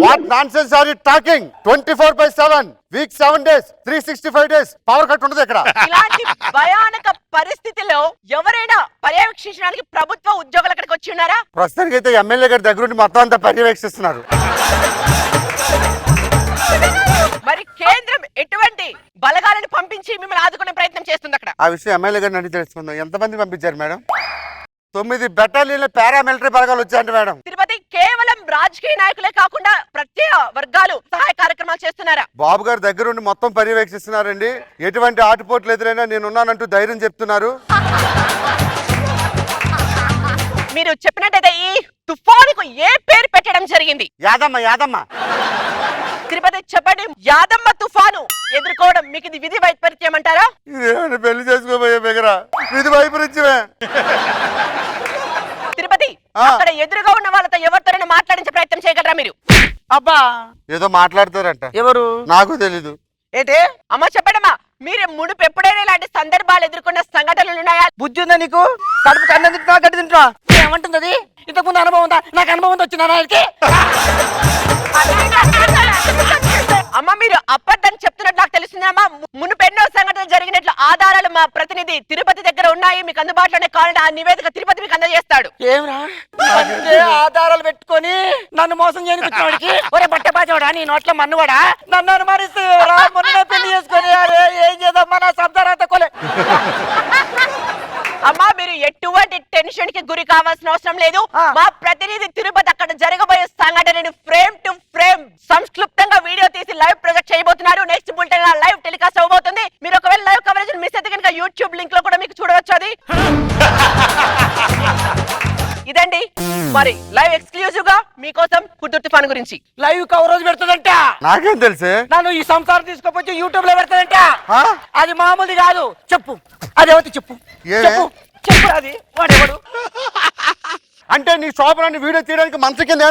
What nonsense are you talking? 24/7 week 7 days 365 days power cut ఉండదు ఇక్కడ. ఇలాంటి భయానక పరిస్థితిలో ఎవరైనా పర్యవేక్షించడానికి ప్రభుత్వ ఉద్యోగులు అక్కడికి వచ్చి ఉన్నారా? ప్రస్తుతానికి అయితే ఎమ్మెల్యే గారి దగ్గర నుండి మొత్తం అంతా పర్యవేక్షిస్తున్నారు. మరి కేంద్రం ఎటువంటి బలగాలను పంపించి మిమ్మల్ని ఆదుకునే ప్రయత్నం చేస్తుంది అక్కడ? ఆ విషయం ఎమ్మెల్యే గారిని అడిగి తెలుసుకుందాం. ఎంతమంది పంపించారు మేడం? 9 బెటాలియన్ల పారామిలిటరీ బలగాలు వచ్చాయంట మేడం. తిరుపతి కేవలం రాజకీయ నాయకులే కాకుండా ప్రత్యేక వర్గాలు సహాయ కార్యక్రమాలు చేస్తున్నారా? బాబు గారి దగ్గర నుండి మొత్తం పర్యవేక్షిస్తున్నారండి. ఎటువంటి ఆటుపోట్లు ఎదురైనా నేనున్నానంటూ ధైర్యం చెప్తున్నారు. మీరు చెప్పినట్టయితే ఈ తుఫానుకు ఏ పేరు పెట్టడం జరిగింది? యాదమ్మ యాదమ్మ. తిరుపతి చెప్పండి. యాదమ్మ తుఫాను ఎదుర్కోవడం మీకు ఇది విధి వైపరీత్యం అంటారా? ఇదేమైనా పెళ్లి చేసుకోబోయే బెగరా, ఇది వైపరీత్యమే. తిరుపతి అక్కడ ఎదురుగా ఉన్న వాళ్ళతో ఎవరితోనైనా మాట్లాడించే ప్రయత్నం చేయగలరా మీరు? అబ్బా ఏదో మాట్లాడతారంట, ఎవరు? నాకు తెలీదు. ఏంటి అమ్మ చెప్పండమ్మా, మీరు మునుపు ఎప్పుడైనా ఇలాంటి సందర్భాలు ఎదుర్కొన్న సంఘటనలు ఉన్నాయా? బుద్ధి ఉందా నీకు? కడుపు కన్నం తింటున్నా గడ్డి తింటున్నా ఏమంటుంది అది? ఇంతకుముందు అనుభవం ఉందా? నాకు అనుభవం ఉందా వచ్చిందా ఆయనకి? అమ్మ మీరు అబద్ధం చెప్తున్నట్టు నాకు తెలిసిందమ్మా. మునుపు ఎన్నో సంఘటనలు జరిగినట్లు ఆధారాలు మా ప్రతినిధి తిరుపతి దగ్గర ఉన్నాయి. మీకు అందుబాటులోనే కావాలంటే ఆ నివేదిక తిరుపతి మీకు అందజేస్తాడు. ఏమిరా అంటే ఆధారాలు పెట్టుకొని నన్ను మోసం చేయడానికి ఒరే బట్ట బాజవాడా, నీ నోట్ల మన్నువాడా, నన్ను అనుమానిస్తే మొన్న పెళ్లి చేసుకొని అరే ఏం చేద్దామా నా సంసారం తక్కువలే. అమ్మా మీరు ఎటువంటి టెన్షన్ కి గురి కావాల్సిన అవసరం లేదు. మా ప్రతినిధి తిరుపతి అక్కడ జరగబోయే సంఘటనను ఫ్రేమ్ టు ఫ్రేమ్ సంక్షిప్తంగా వీడియో తీసి లైవ్ ప్రొజెక్ట్ చేయబోతున్నారు. నెక్స్ట్ బులెటిన్ లైవ్ టెలికాస్ట్ అవబోతుంది. మీరు ఒకవేళ లైవ్ కవరేజ్ మిస్ అయితే కనుక యూట్యూబ్ లింక్ లో కూడా మీకు చూడవచ్చు. అది ఇదండి మరి లైవ్ ఎక్స్క్లూజివ్ గా మీకోసం హుద్హుద్ తుఫాన్ గురించి లైవ్ కవరేజ్ పెడుతుందంట. నాకేం తెలుసు? నన్ను ఈ సంసారం తీసుకుపోయి యూట్యూబ్ లో పెడతాదంట. అది మామూలుది కాదు. చెప్పు అదేవతి చెప్పు చెప్పు చెప్పు అది వాడెవడు? అంటే నీ శోభనాన్ని వీడియో తీయడానికి మంచం కింద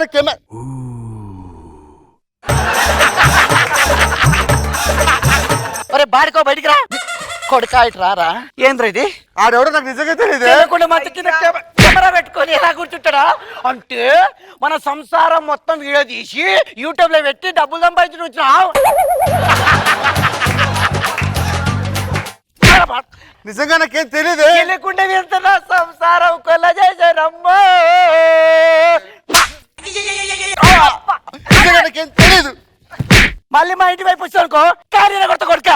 ఒరే బాడికో బయటికి రా కొడుకా ఇటు రారా. ఏంద్ర ఇది? ఆడెవడో నాకు నిజంగా తెలియదు. మంచి కింద కెమెరా పెట్టుకొని ఎలా కూర్చుంటాడా? అంటే మన సంసారం మొత్తం వీడియో తీసి యూట్యూబ్ లో పెట్టి డబ్బులు సంపాదించి వచ్చినావు. నిజంగా నాకేం తెలియదు. లేకుండా వెళ్తున్నా సంసారం కొల్ల చేశారమ్మా. నాకేం తెలియదు. మళ్ళీ మా ఇంటి వైపు వచ్చానుకో కార్యాలయ కొడత కొడుక.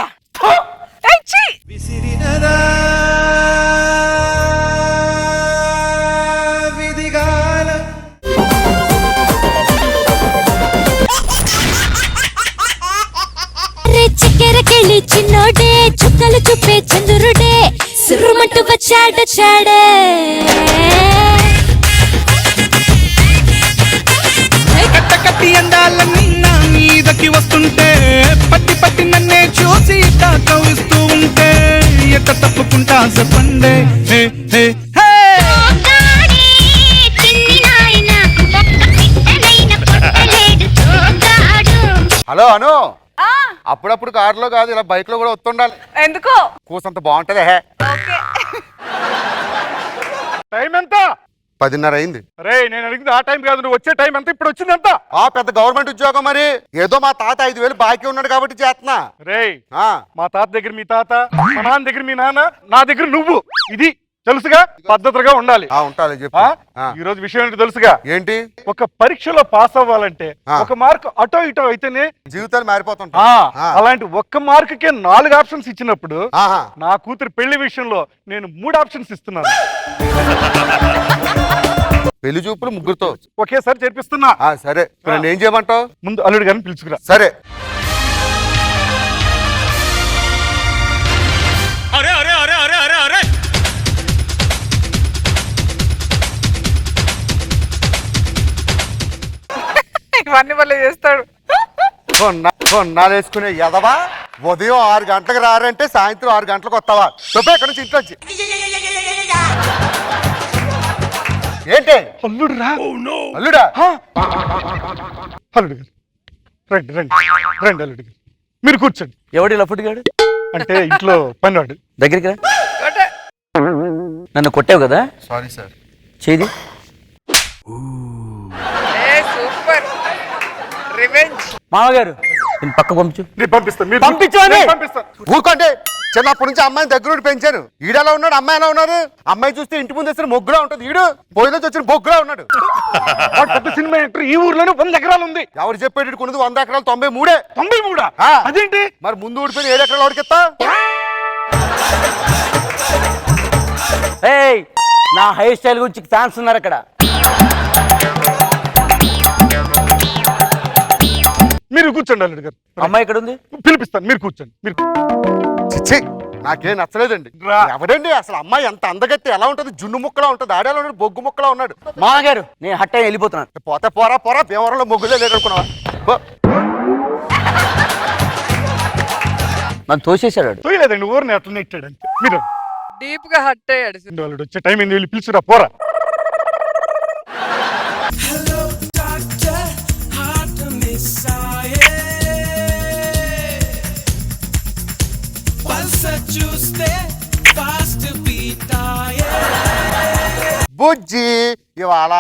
చక్కెరకెళ్ళి చిన్నోడే చుక్కలు చూపే చంద్రుడే సురుమంటూ వచ్చాడే కట్టి అందాలన్నీ నా మీదకి వస్తుంటే పట్టి పట్టి నన్నే చూసి తాకవిస్తూ ఉంటే ఎట్ట తప్పుకుంటా చెప్పండే. హలో అను, అప్పుడప్పుడు కారులో కాదు ఇలా బైక్ లో కూడా వస్తుండాలి. ఎందుకు? కూసంత బాగుంటది. టైం ఎంత? 10:30 అయింది. రే నేను అడిగింది ఆ టైం కాదు, నువ్వు వచ్చే టైం ఎంత? ఇప్పుడు వచ్చింది ఎంత? పెద్ద గవర్నమెంట్ ఉద్యోగం, మరి ఏదో మా తాత 5,000 బాకీ ఉన్నాడు కాబట్టి చేస్తున్నా. రే మా తాత దగ్గర మీ తాత, మా నాన్న దగ్గర మీ నాన్న, నా దగ్గర నువ్వు. ఇది తెలుసుగా, పద్ధతిగా ఉండాలి. ఉంటాలి. చెప్పు. ఈ రోజు విషయం ఏంటి తెలుసుగా? ఏంటి? ఒక పరీక్షలో పాస్ అవ్వాలంటే ఒక మార్క్ అటో ఇటో అయితేనే జీవితాలు మారిపోతుంటా. అలాంటి ఒక్క మార్కుకే 4 ఆప్షన్స్ ఇచ్చినప్పుడు నా కూతురు పెళ్లి విషయంలో నేను 3 ఆప్షన్స్ ఇస్తున్నాను. పెళ్లి చూపులు ముగ్గురుతో ఒకేసారి చేర్పిస్తున్నా. సరే, ఏం చేయమంటావు? ముందు అల్లుడు గారిని పిలుచుకురా. సరే. ఇవన్నీ వల్ల చేస్తాడు. కొన్నాళ్ళు వేసుకునే ఎదవా. ఉదయం 6 గంటలకు రారంటే సాయంత్రం 6 గంటలకు వస్తావా? చెప్పే ఎక్కడి నుంచి ఇంట్లో వచ్చి. ఏంటి? అల్లుడు రా. అల్లుడా? అల్లుడు గారు రండి రండి రండి. అల్లుడు గారు మీరు కూర్చోండి. ఎవడు ఇలా ఫుడ్గాడు? అంటే ఇంట్లో పనివాడు. దగ్గరికి రా. నన్ను కొట్టావు కదా? Sorry sir. చేది సూపర్ రివెంజ్. మామగారు నేను పక్క పంపించు. పంపిస్తాను. ఊరుకోండి. చిన్నప్పటి నుంచి అమ్మాయిని దగ్గర నుండి పెంచాను. ఈడెలా ఉన్నాడు, అమ్మాయి ఎలా ఉన్నారు? అమ్మాయి చూస్తే ఇంటి ముందు వచ్చిన మొగ్గులా ఉంటుంది, ఈడు పోయిన వచ్చిన బొగ్గులా ఉన్నాడు. పెద్ద సినిమా యాక్టర్. ఈ ఊర్లోనే 100 ఎకరాలు ఉంది. ఎవరు చెప్పేటి కొన్నది 100 ఎకరాలు? 93. 93? అదేంటి? మరి ముందు ఊడిపోయిన 7 ఎకరాలు ఎవరికిస్తా? నా హెయిర్ స్టైల్ గురించి ఫ్యాన్స్ ఉన్నారు అక్కడ. మీరు మీరు కూర్చోండి అల్లుడు గారు. అమ్మాయి ఇక్కడ ఉంది. పిలిపిస్తాను, మీరు కూర్చోండి. మీరు చిచ్చి నాకేం నచ్చలేదండి. ఎవడండి అసలు అమ్మాయి ఎంత అందగత్తి ఎలా ఉంటది? జున్ను ముక్కలా ఉంటది, ఆడేలా ఉన్నాడు, బొగ్గు ముక్కలా ఉన్నాడు. మామగారు నేను హట్ అయ్యి వెళ్ళిపోతున్నాను. పోతే పోరా పోరా, భీమవరంలో మొగ్గులే లేదనుకున్నావా? నన్ను తోసేశాడు. తోయలేదండి, ఊరిని అట్లా నెట్టాడు అంతే. మీరు డీప్ గా హట్ అయ్యాడు. అల్లుడు వచ్చే టైం ఏంది, వెళ్ళి పిలుచురా పోరా. బుజ్జి ఇవాళ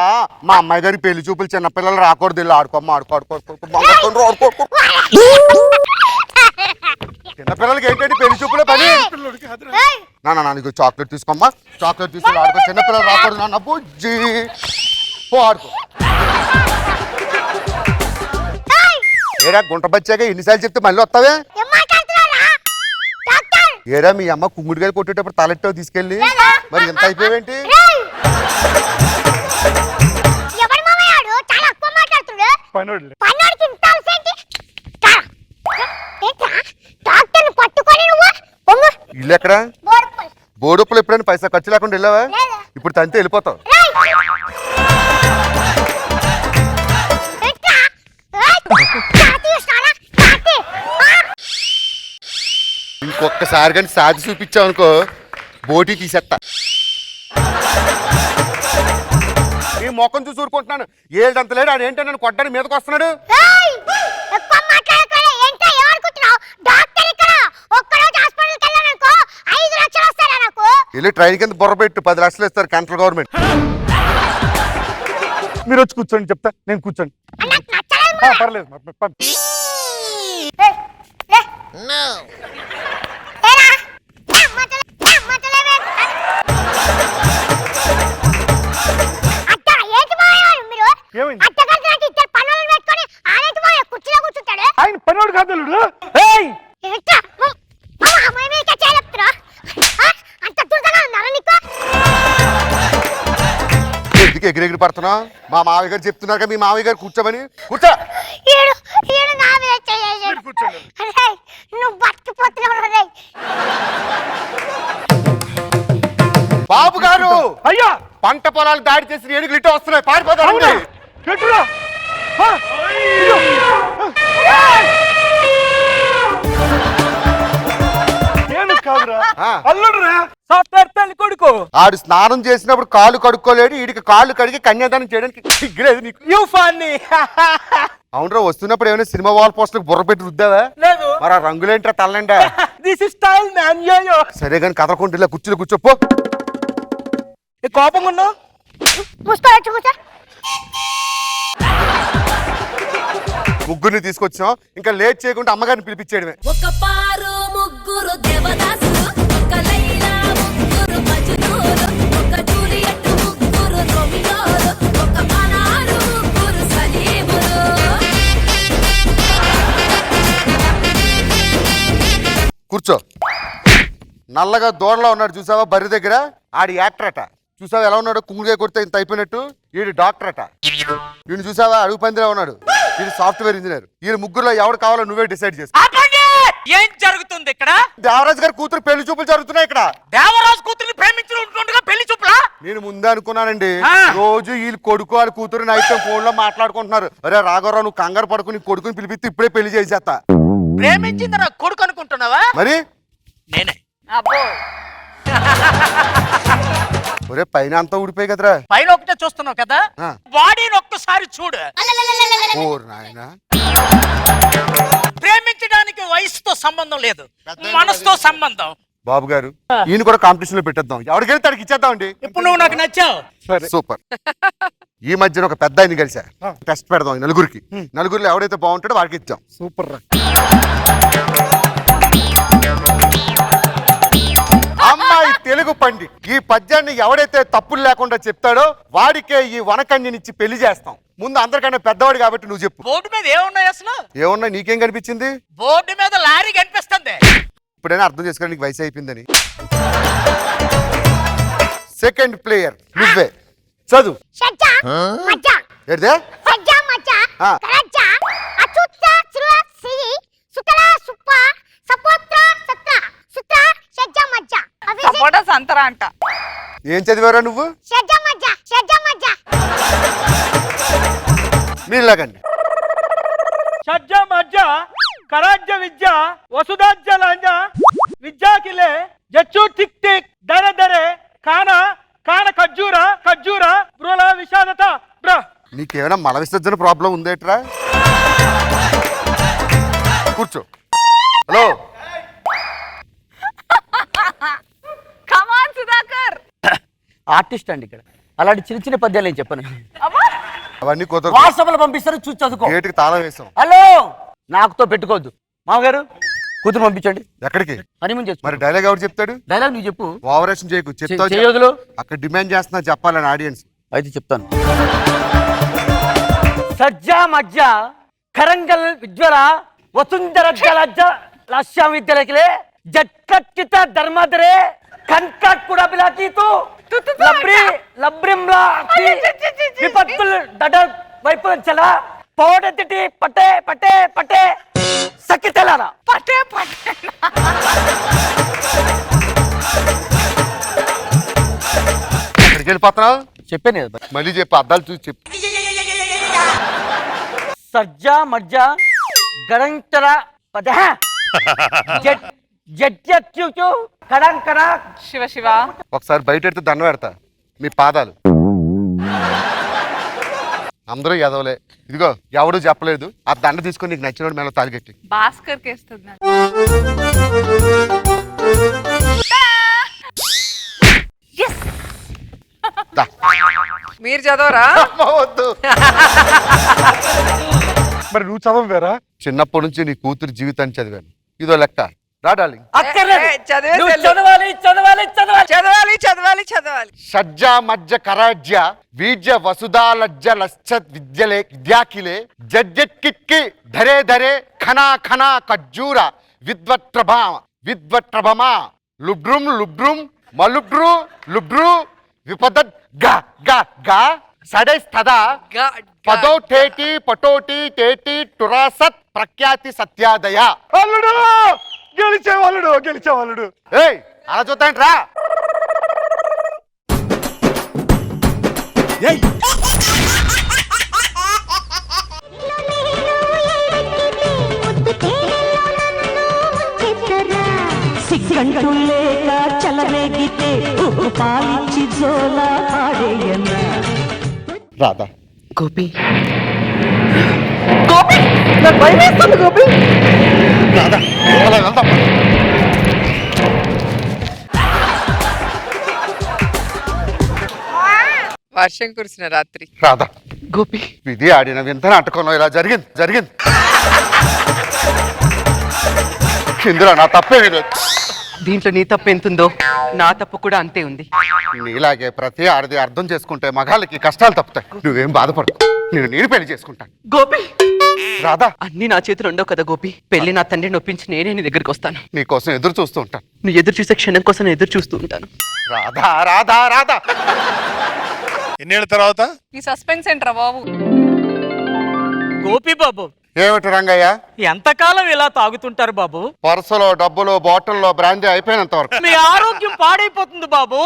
మా అమ్మాయి గారి పెళ్లి చూపులు చిన్నపిల్లలు రాకూడదు, వెళ్ళి ఆడుకోమ్మ చిన్నపిల్లలకి ఏంటంటే పెళ్లి చూపులే పని. నాన్న నీకు చాక్లెట్ తీసుకోమ్మా, చాక్లెట్ తీసుకొని ఆడుకో. చిన్నపిల్లలు రాకూడదు నాన్న. బుజ్జి పో ఆడుకో. ఏరా గుంట బచ్చాగా ఎన్నిసార్లు చెప్తే మళ్ళీ వస్తావే? ఏరా మీ అమ్మ కుమ్ముడికాయలు కొట్టేటప్పుడు తలెట్టో తీసుకెళ్ళి, మరి ఎంత అయిపోయావేంటి? ఇల్లు ఎక్కడ? బోడుప్పులు ఎప్పుడైనా పైసా ఖర్చు లేకుండా వెళ్ళావా? ఇప్పుడు తంతే వెళ్ళిపోతావు. ఇంకొకసారి కానీ సాధి చూపించావు అనుకో, బోటి తీసేస్తా. నీ మొఖం చూసి ఊరుకుంటున్నాను. ఏదంత లేడు ఆడేంటో నన్ను కొట్టడానికి మీదకి వస్తున్నాడు. వెళ్ళి ట్రైన్ కింద బుర్ర పెట్టు, 10 లక్షలు ఇస్తారు సెంట్రల్ గవర్నమెంట్. మీరు వచ్చి కూర్చోండి, చెప్తా. నేను కూర్చోండి, పర్లేదు. ఆయన పనివాడు కాదు అల్లుడు. ఎందుకు ఎగిరెగిరి పడుతున్నా? మా మావయ్య గారు చెప్తున్నారు కదా, మీ మావయ్య గారు కూర్చోమని. కూర్చో. బాబు గారు, అయ్యా పంట పొలాలు దాడి చేసి ఏనుగులు ఇటు వస్తున్నాయి, పారిపోతారు. కొడుకు ఆడు స్నానం చేసినప్పుడు కాళ్ళు కడుక్కోలేడు, వీడికి కాళ్ళు కడిగి కన్యాదానం చేయడానికి సిగ్గులేదు నీకు? అవునరా, వస్తున్నప్పుడు ఏమైనా సినిమా వాల్ పోస్టర్ బుర్ర పెట్టి రుద్దావా? మరి ఆ రంగులేంట్రా తల్లండా? సరే కానీ కదలకుండా కూర్చో కూర్చోపో. కోపంగా ఉన్నావు. ముగ్గురిని తీసుకొచ్చాం, ఇంకా లేట్ చేయకుండా అమ్మగారిని పిలిపించేయడమే. ఒక పారు ముగ్గురు దేవదాసులు, ఒక లైలా ముగ్గురు మజ్నూలు, ఒక జూలియట్ ముగ్గురు రోమియోలు, ఒక అనారు ముగ్గురు సలీములు. కూర్చో. నల్లగా దూరంలో ఉన్నాడు చూసావా బర్రె దగ్గర, ఆడి యాక్టర్ అట. చూసావా ఎలా ఉన్నాడు? కుంగుగా కొడితే ఇంత అయిపోయినట్టు. వీడు డాక్టర్ అట. వీడిని చూసావా? అడుగు పందిలో ఉన్నాడు. వీడు సాఫ్ట్వేర్ ఇంజనీర్. వీళ్ళ ముగ్గురులో ఎవరు కావాలో నువ్వే డిసైడ్ చేసుకో. ఏం జరుగుతుంది ఇక్కడ? దేవరాజు గారి కూతురు పెళ్లి చూపులు జరుగుతున్నాయి ఇక్కడ. దేవరాజు కూతురిని ప్రేమించుకుంటుండగా పెళ్లి చూపులా? నేను ముందే అనుకున్నానండి. రోజు వీళ్ళు కొడుకు వాళ్ళ కూతురు నైట్ ఫోన్ లో మాట్లాడుకుంటున్నారు. అరే రాఘవరావు, నువ్వు కంగారు పడుకుని కొడుకుని పిలిపిస్తే ఇప్పుడే పెళ్లి చేసేస్తా. ప్రేమించింది నా కొడుకు అనుకుంటున్నావా? మరి నేనే. ఒరే పైన అంతా ఊడిపోయి కదరా. పైన ఒకటే చూస్తున్నావు కదా, బాడీని ఒక్కసారి చూడు. ఓర్ నాయనా. ప్రేమించడానికి వయసుతో సంబంధం లేదు, మనసుతో సంబంధం. బాబు గారు, ఈయన కూడా కాంపిటీషన్ లో పెట్టేద్దాం. ఎవరికైతే తనకి ఇచ్చేద్దాం అండి. ఇప్పుడు నువ్వు నాకు నచ్చావు. సూపర్. ఈ మధ్యన ఒక పెద్ద ఆయన కలిసా, టెస్ట్ పెడదాం ఈ నలుగురికి. నలుగురిలో ఎవడైతే బాగుంటాడో వాడికి ఇచ్చాం. సూపర్. అమ్మాయి తెలుగు పండిట్. ఈ పద్యాన్ని ఎవడైతే తప్పులు లేకుండా చెప్తాడో వాడికే ఈ వనకన్యనిచ్చి పెళ్లి చేస్తాం. ముందు అందరికన్నా పెద్దవాడు కాబట్టి నువ్వు చెప్పు. బోర్డు మీద ఏమున్నాయి అసలు? ఏమున్నా నీకేం కనిపించింది? బోర్డు మీద లారీ కనిపిస్తుంది. ఇప్పుడైనా అర్థం చేసుకోవడానికి నీకు వయసు అయిపోయిందని. సెకండ్ ప్లేయర్ నువ్వే. చదువు. సజ్జా మజ్జా ఏంటిదే? సజ్జా మజ్జా కరజ్జా అచుత్తా చురువా సంతరా అంట. ఏం చదివారా నువ్వు? షడ్జ మధ్య మీలాగండి. షడ్జ మధ్య కరాజ్య విద్య వసుధాజ్య లాంజ విద్యాకిలే జచ్చు టిక్ టిక్ దరే దరే కాన కాన ఖర్జూర ఖర్జూర బ్రోల విషాదత బ్ర. నీకేమైనా మల విసర్జన ప్రాబ్లం ఉందేట్రా? కూర్చో. హలో, కమాన్ సుధాకర్. ఆర్టిస్ట్ అండి ఇక్కడ. అలాంటి చిన్న చిన్న పద్యాలు నేను చెప్పను. అవన్నీ కుదరదు. వాట్సాప్ లో పంపిస్తారు, చూసి చదువుకో. గేటుకి తాళం వేసాం. హలో, నాకుతో పెట్టుకోవద్దు. మామగారు కూతురు పంపించండి. ఎక్కడికి? హనీమూన్ చేసుకో. మరి డైలాగ్ ఎవరు చెప్తాడు? డైలాగ్ నువ్వు చెప్పు. ఓవరేషన్ చేయకు. చెప్తావు. చేయొద్దులు. అక్కడ డిమాండ్ చేస్తున్నా చెప్పాలని ఆడియన్స్. అయితే చెప్తాను. సజ్జ మధ్య కరంగల్ విజ్వర వసుంధర జలజ లక్ష్య విద్యలకిలే జట్కచ్చిత ధర్మధరే కన్కట్ కూడా పిలాకీతు లబ్రి లబ్రిమ్లా విపత్తులు దడ వైపుంచల పోడెత్తి పట్టే పట్టే పట్టే సక్కితెలారా పట్టే పట్టే. ఎక్కడికి వెళ్ళిపోతున్నావు? చెప్పాను కదా. మళ్ళీ చెప్పు. అద్దాలు చూసి చెప్పు. సజ్జ మధ్య గడంతర పద జడ్జు కడంకర శివ శివ. ఒకసారి బయట ఎడితే దండ పెడతా మీ పాదాలు. అందరూ ఎదవలే. ఇదిగో ఎవడు చెప్పలేదు. ఆ దండ తీసుకొని నీకు నచ్చినోడు మేలో తాలిగట్టి. భాస్కర్ కేస్తున్నా. మీరు చదవరా? వద్దు. మరి నువ్వు చదవరా? చిన్నప్పటి నుంచి నీ కూతురు జీవితాన్ని చదివాను. ఇదో లెక్క. రా డార్లింగ్. చదవాలి. షడ్జ మధ్య కరాజ్య వీజ్య వసుధాలజ్జ లశ్చ విద్యలే విద్యాకిలే జడ్జెట్కిట్కి ధరే ధరే ఖనా ఖనా ఖజ్జూర విద్వట్రభమా లుబ్డ్రుం లుబ్డ్రుం మలుబ్డ్రు లుబ్డ్రు విపదత్ గ గ గ సడైస్తదా పదో టేటి పటోటి టేటి టురాసత్ ప్రఖ్యాతి సత్యాదయ. అల్లుడు గెలిచేవాళ్ళుడు. ఏయ్, అలా చూద్దాంట్రా. రాధా, గోపి గోపి నాకు భయం వేస్తుంది గోపి. రాధా, అలా వెళ్దాం. వర్షం కురిసిన రాత్రి. రాధా, గోపి విధి ఆడిన వింత నాటకంలో ఇలా జరిగింది. ఇందులో నా తప్పేమీ లేదు. దీంట్లో నీ తప్పు ఎంతుందో నా తప్పు కూడా అంతే ఉంది. నీలాగే ప్రతి ఆడది అర్థం చేసుకుంటే మగాళ్ళకి కష్టాలు తప్పుతాయి. నువ్వేం బాధపడకు. నేను పెళ్లి చేసుకుంటాను. గోపి రాధా, అన్ని నా చేతులు ఉండవు కదా గోపి. పెళ్లి నా తండ్రిని ఒప్పించి నేనే నీ దగ్గరికి వస్తాను. నీకోసం ఎదురు చూస్తూ ఉంటాను. నువ్వు ఎదురు చూసే క్షణం కోసం నేను ఎదురు చూస్తూ ఉంటాను. రాధా రాధా రాధా. ఎన్నేళ్ళ తర్వాత? ఈ సస్పెన్స్ ఏంట్రా బాబు? గోపి బాబు, ఏమిటి రంగయ్య, ఎంతకాలం ఇలా తాగుతుంటారు బాబు? పర్సులో డబ్బులు బాటిల్లో బ్రాండీ అయిపోయినంత వరకు. మీ ఆరోగ్యం పాడైపోతుంది బాబు.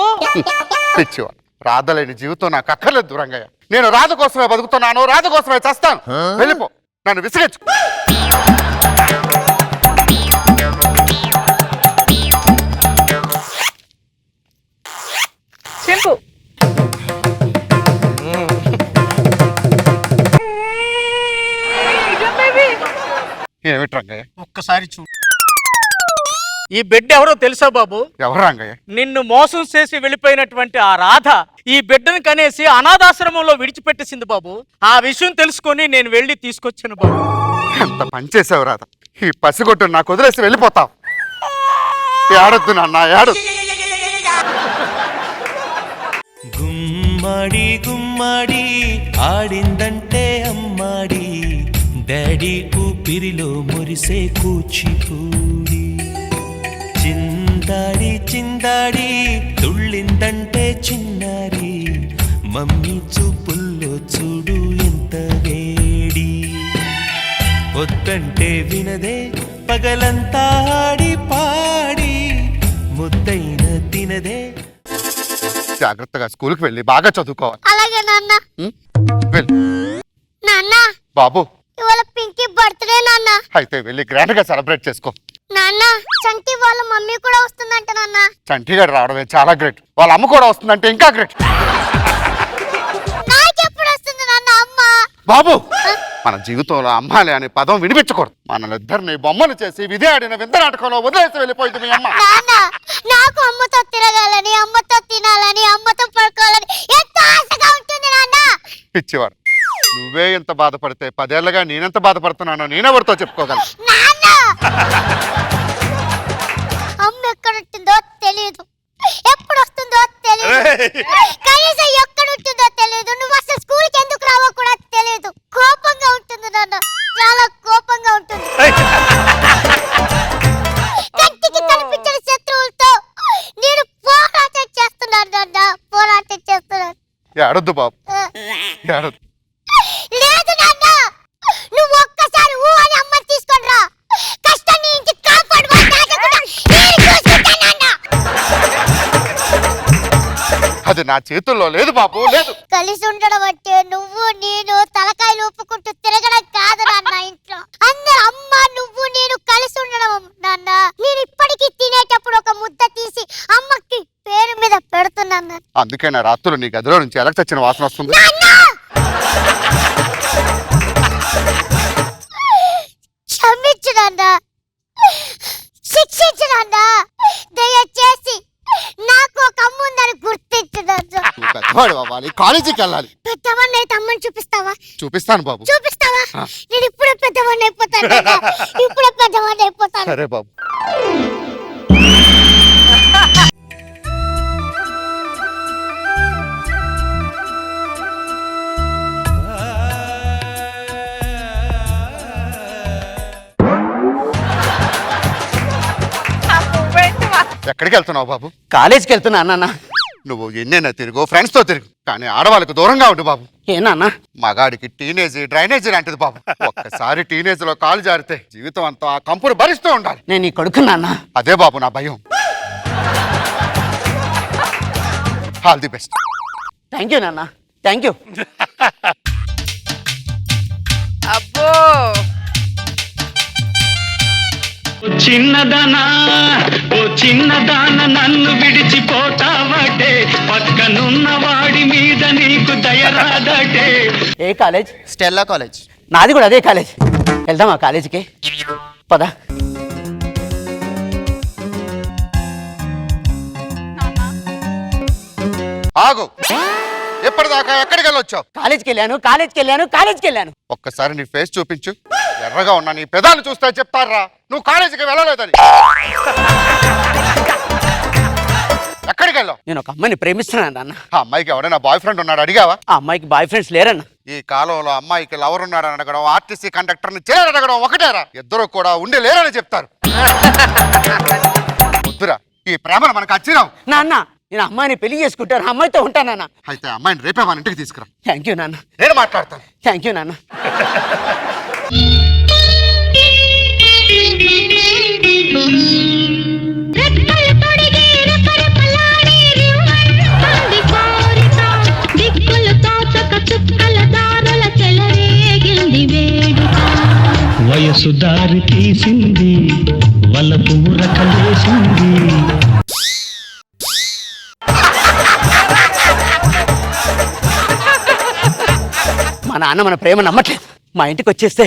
పిచ్చివా, రాధలేని జీవితం నాకు అక్కర్లేదు రంగయ్య. నేను రాధ కోసమే బతుకుతున్నాను, రాధ కోసమే చస్తాను. వెళ్ళిపో, నన్ను విసిగించు. చింపు. ఏమిటి రంగయ్య? ఒక్కసారి చూ. ఈ బిడ్డ ఎవరో తెలుసా బాబు? ఎవరు రంగయ్య? నిన్ను మోసం చేసి వెళ్ళిపోయినటువంటి ఆ రాధ ఈ బిడ్డను కనేసి అనాథాశ్రమంలో విడిచిపెట్టేసింది బాబు. ఆ విషయం తెలుసుకొని నేను వెళ్ళి తీసుకొచ్చాను బాబు. ఎంత పని చేసావు రాధ. ఈ పసిగొట్టు నాకు వదిలేసి వెళ్ళిపోతావు. ఏడొద్దు నాన్న, ఏడొద్దు. గుమ్మడి గుమ్మడి ఆడిందంటే అమ్మాడి, డాడీ ఊపిరిలో మురిసే కూచిపూడి. చిందాడి చిందాడి తుళ్ళిందంటే చిన్నారి, మమ్మీ చూపుల్లో చూడు ఎంత వేడి. వద్దంటే వినదే పగలంతా ఆడి పాడి, ముద్దైన తినదే. జాగ్రత్తగా స్కూల్కి వెళ్ళి బాగా చదువుకోవాలి. అలాగే నాన్న. వెళ్ళు. నాన్న బాబు ఇవాళ పింకీ బర్త్డే నాన్న. అయితే వెళ్ళి గ్రాండ్ గా సెలబ్రేట్ చేసుకో. నాన్న చంటి వాళ్ళ మమ్మీ కూడా వస్తుందంట నాన్న. చంటిగాడు రావడమే చాలా గ్రేట్, వాళ్ళ అమ్మ కూడా వస్తుందంటే ఇంకా గ్రేట్. నాకెప్పుడు వస్తుంది నాన్న అమ్మ? బాబు మన జీవితంలో అమ్మాలి అనే పదం వినిపించకూడదు. మనల్నిద్దరిని బొమ్మలు చేసి విధి ఆడిన వింత నాటకంలో వదిలేసి వెళ్ళిపోయింది మీ అమ్మ. నాన్న నాకు అమ్మతో తిరగాలని, అమ్మతో తినాలని, అమ్మతో పడుకోవాలని ఎంతో ఆశగా ఉంటుంది నాన్న. పిచ్చివాడు, నువ్వే ఎంత బాధపడితే 10 ఏళ్ళగా నేనెంత బాధపడుతున్నానో నేనెవరితో చెప్పుకోగలను. నాన్న అమ్మ ఎక్కడుంటుందో తెలియదు, ఎప్పుడు వస్తుందో తెలియదు, కనీసం ఎక్కడ ఉంటుందో తెలియదు. నువ్వు అసలు స్కూల్కి ఎందుకు రావో కూడా తెలియదు. కోపంగా ఉంటుంది నాన్న, చాలా కోపంగా ఉంటుంది. కంటికి కనిపించిన శత్రువులతో నేను పోరాటం చేస్తున్నాను నాన్న, పోరాటం చేస్తున్నాను. ఏడొద్దు బాబు, ఏడొద్దు. లేదు నాన్న, నువ్వు ఒక్కసారి ఊ అని అమ్మని తీసుకొని రా. కష్టం నీ ఇంటి కాపాడు అది నా చేతుల్లో లేదు బాబు, లేదు. కలిసి ఉండడం అంటే నువ్వు నేను తలకాయలు ఊపుకుంటూ తిరగడం కాదు నాన్న. ఇంట్లో అందరు అమ్మ నువ్వు నేను కలిసి ఉండడం నాన్న. నేను ఇప్పటికీ తినేటప్పుడు ఒక ముద్ద తీసి అమ్మకి పేరు మీద పెడుతున్నాను. అందుకే నా రాత్రులు నీ గదిలో నుంచి ఎలక చచ్చిన వాసన వస్తుంది. క్షమించు నాన్న, శిక్షించు నాన్న. దయచేసి నాకు ఒక అమ్మ ఉందని గుర్తించు నాన్న. నువ్వు పెద్దవాడు అవ్వాలి, కాలేజీకి వెళ్ళాలి. పెద్దవాడిని అయితే అమ్మని చూపిస్తావా? చూపిస్తాను బాబు. చూపిస్తావా? నేను ఇప్పుడే పెద్దవాడిని అయిపోతాను నాన్న. ఇప్పుడే పెద్దవాడిని అయిపోతాను. సరే బాబు. ఎక్కడికి వెళ్తున్నావు బాబు? కాలేజీకి వెళ్తున్నా నాన్న. నువ్వు ఎన్నైనా తిరుగు, ఫ్రెండ్స్ తో తిరుగు, కానీ ఆడవాళ్ళకు దూరంగా ఉండు బాబు. ఏ నాన్న? మగాడికి టీనేజ్ డ్రైనేజ్ లాంటిది బాబు. ఒక్కసారి టీనేజ్ లో కాలు జారితే జీవితం అంతా ఆ కంపును భరిస్తూ ఉండాలి. నేను నీ కొడుకు నాన్న. అదే బాబు నా భయం. All the best. Thank you నాన్న, థ్యాంక్ యూ. అబ్బో చిన్నదానా ఓ చిన్నదాన నన్ను విడిచిపోతావటే, పక్కనున్న వాడి మీద నీకు దయరాదటే. ఏ కాలేజ్? Stella college. నాది కూడా అదే కాలేజ్. వెళ్దామా కాలేజీకి? పద. ఆగు, ఎప్పటిదాకా ఎక్కడికి వెళ్ళొచ్చావు? కాలేజీకి వెళ్ళాను, కాలేజీకి వెళ్ళాను, కాలేజీకి వెళ్ళాను. ఒక్కసారి నీ ఫేస్ చూపించు. ఎర్రగా ఉన్నా నీ పెదాలు చూస్తే చెప్తారా నువ్వు కాలేజీకి వెళ్ళలేదని. ఎక్కడికి వెళ్ళావు? నేను ఒక అమ్మాయిని ప్రేమిస్తున్నాను నాన్న. ఆ అమ్మాయికి ఎవరైనా బాయ్ ఫ్రెండ్ ఉన్నాడు అడిగావా? ఆ అమ్మాయికి బాయ్ ఫ్రెండ్స్ లేరన్న. ఈ కాలంలో అమ్మాయికి లవర్ ఉన్నాడని అడగడం, ఆర్టీసీ కండక్టర్ ని చేరడగడం ఒకటేరా. ఇద్దరు కూడా ఉండి లేరని చెప్తారు. వద్దురా, ఈ ప్రేమను మనకు అచ్చిరావు. నాన్న నేను అమ్మాయిని పెళ్లి చేసుకుంటాను, అమ్మాయితో ఉంటానన్న. అయితే అమ్మాయిని రేపే మన ఇంటికి తీసుకురా. థ్యాంక్ యూ నాన్న. నేను మాట్లాడతాను. థ్యాంక్ యూ నాన్న. వయసు దారి తీసింది, వలపు రకలేసింది. మా నాన్న మన ప్రేమ నమ్మట్లేదు. మా ఇంటికి వచ్చేస్తే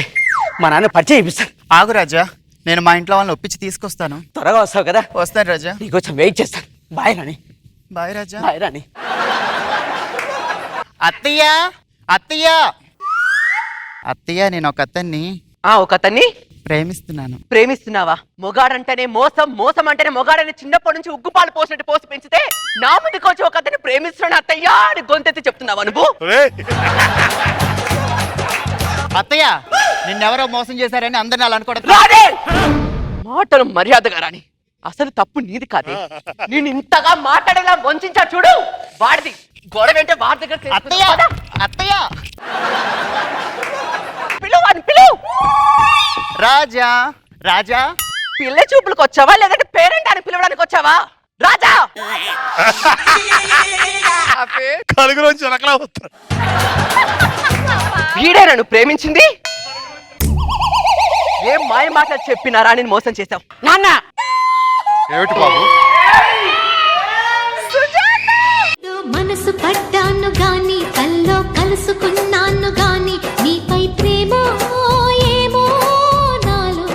మా నాన్న పరిచయం ఇప్పిస్తాను. ఆగు రాజా, నేను మా ఇంట్లో వాళ్ళని ఒప్పించి తీసుకొస్తాను. త్వరగా వస్తావు కదా? వస్తాను రాజా. నీకోసం వెయిట్ చేస్తాను. బాయ్ రాణి. బాయ్ రాజా. బాయ్ రాణి. అత్తయ్య, అత్తయ్య, అత్తయ్య, నేను ఒక అతన్ని ఒక అతన్ని ప్రేమిస్తున్నాను. ప్రేమిస్తున్నావా? మొగాడంటేనే మోసం, మోసం అంటేనే మొగాడని చిన్నప్పటి నుంచి ఉగ్గుపాలు పోసినట్టు పోసి పెంచితే నా ముందుకు వచ్చి ఒక అతన్ని ప్రేమిస్తున్నాను అత్తయ్యా అని గొంతెత్తి చెప్తున్నావా నువ్వు? అత్తయ్య నిన్నెవరో మోసం చేశారని అందరిని అలా అనుకోవడం. రాదే మాటలు మర్యాదగా రాని. అసలు తప్పు నీది కాదే. నేను ఇంతగా మాట్లాడేలా వంచా చూడు. వాడిది గొడవ అంటే వాడి దగ్గర. అత్తయ్య, అత్తయ్య, పిలువు, పిలువు. రాజా, రాజా. పిల్ల చూపులకు వచ్చావా లేదంటే పేరెంట్ అని పిలవడానికి వచ్చావా? రాజా ఆ పేరు కలుగులోంచి వెనకలా వస్తారు. వీడే నన్ను ప్రేమించింది. ఏం మాయ మాటలు చెప్పినారా నేను మోసం చేశావు నాన్న. ఏమిటి బాబు? మనసు పడ్డాను గాని కల్లో కలుసుకున్నాను గాని నీపై ప్రేమ ఏమో నాలో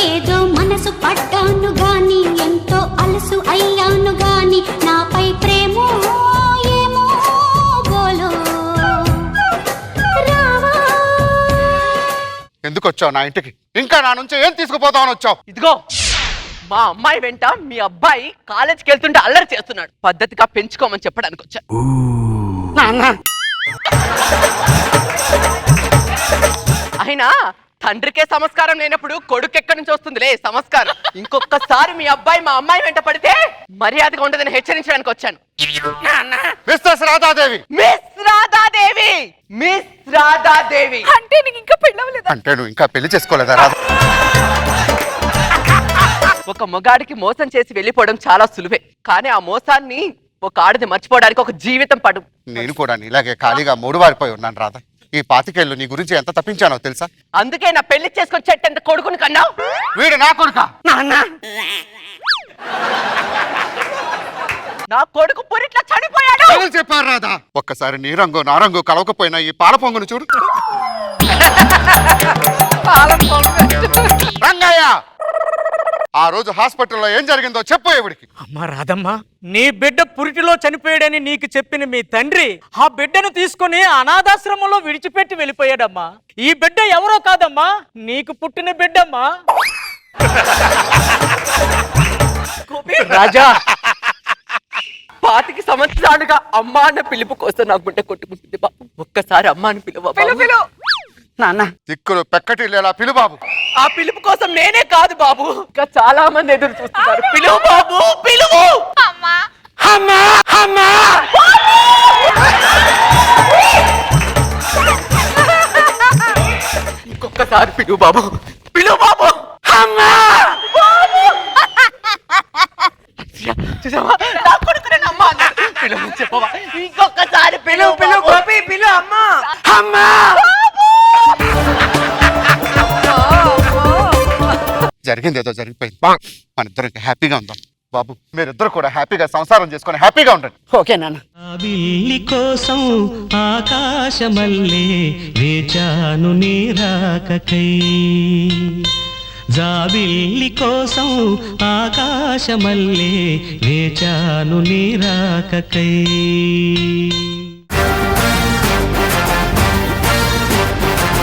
ఏదో మనసు పడ్డాను గాని ఎంతో అలసు అయ్యాను గాని నాపై ప్రేమ ఏమో బోలో రావా. ఎందుకు వచ్చావు నా ఇంటికి? ఇంకా నా నుంచి ఏం తీసుకుపోతావని వచ్చావు? ఇదిగో మా అమ్మాయి వెంట మీ అబ్బాయి కాలేజీకి వెళ్తుంటే అల్లరి చేస్తున్నాడు. పద్ధతిగా పెంచుకోమని చెప్పడానికి వచ్చా. అయినా తండ్రికే సంస్కారం లేనప్పుడు కొడుకు ఎక్కడి నుంచి వస్తుందిలే సంస్కారం. ఇంకొకసారి మీ అబ్బాయి మా అమ్మాయి వెంట పడితే మర్యాదగా ఉండదని హెచ్చరించడానికి వచ్చాను. Mrs Radhadevi. Miss Radhadevi, miss Radhadevi. అంటే నీకు ఇంకా పెళ్ళవలేదా? అంటే నువ్వు ఇంకా పెళ్లి చేసుకోలేదా రాధా? ఒక మగాడికి మోసం చేసి వెళ్ళిపోవడం చాలా సులువే, కానీ ఆ మోసాన్ని ఒక ఆడది మర్చిపోవడానికి ఒక జీవితం పడు. నేను కూడా ఇలాగే ఖాళీగా మూడువారిపోయి ఉన్నాను రాధా. ఈ 25 ఏళ్ళు నీ గురించి ఎంత తప్పించానో తెలుసా? అందుకే నా పెళ్లి చేసుకొని చెట్టంత కొడుకుని కన్నావు. వీడు నా కొడుకా? నా కొడుకు పురిట్లా చనిపోయాడు. ఎవరు చెప్పారు రాధా? ఒక్కసారి నీ రంగు నా రంగు కలవకపోయినా ఈ పాల పొంగును చూడు. రంగయ్య, ఆ రోజు హాస్పిటల్లో ఏం జరిగిందో చెప్పు ఎవడికి. అమ్మా రాధమ్మ, నీ బిడ్డ పురిటిలో చనిపోయాడని నీకు చెప్పిన మీ తండ్రి ఆ బిడ్డను తీసుకొని అనాథాశ్రమంలో విడిచిపెట్టి వెళ్ళిపోయాడమ్మా. ఈ బిడ్డ ఎవరో కాదమ్మా, నీకు పుట్టిన బిడ్డమ్మా. రాజా, 25 సంవత్సరాలుగా అమ్మా అన్న పిలుపు కోసం నా గుండె కొట్టుకుంటుంది బాబు. ఒక్కసారి అమ్మా అని పిలువ బాబు. నాన్న దిక్కులు పెక్కటిల్లేలా పిలు బాబు. ఆ పిలుపు కోసం నేనే కాదు బాబు, ఇంకా చాలా మంది ఎదురు చూస్తున్నారు. పిలువు బాబు, పిలువు. అమ్మా అమ్మా, అమ్మా. ఇంకొకసారి పిలువు బాబు, పిలువు బాబు. అమ్మా, బాబు. చూసావా, నా కొడుకు నేను అమ్మా అన్నాడు. పిలువు చెప్పవా, ఇంకొకసారి పిలువు పిలువు గోపి, పిలువు అమ్మా. అమ్మా, జరిగింది ఏదో జరిగిపోయింది. మన ఇద్దరు హ్యాపీగా ఉందాం బాబు. మీరిద్దరు కూడా హ్యాపీగా సంసారం చేసుకొని హ్యాపీగా ఉండండి. ఓకే నాన్న. జాబిల్లి కోసం ఆకాశమల్లే వేచాను నీ రాకకై. జాబిల్లి కోసం ఆకాశమల్లే వేచాను నీ రాకకై.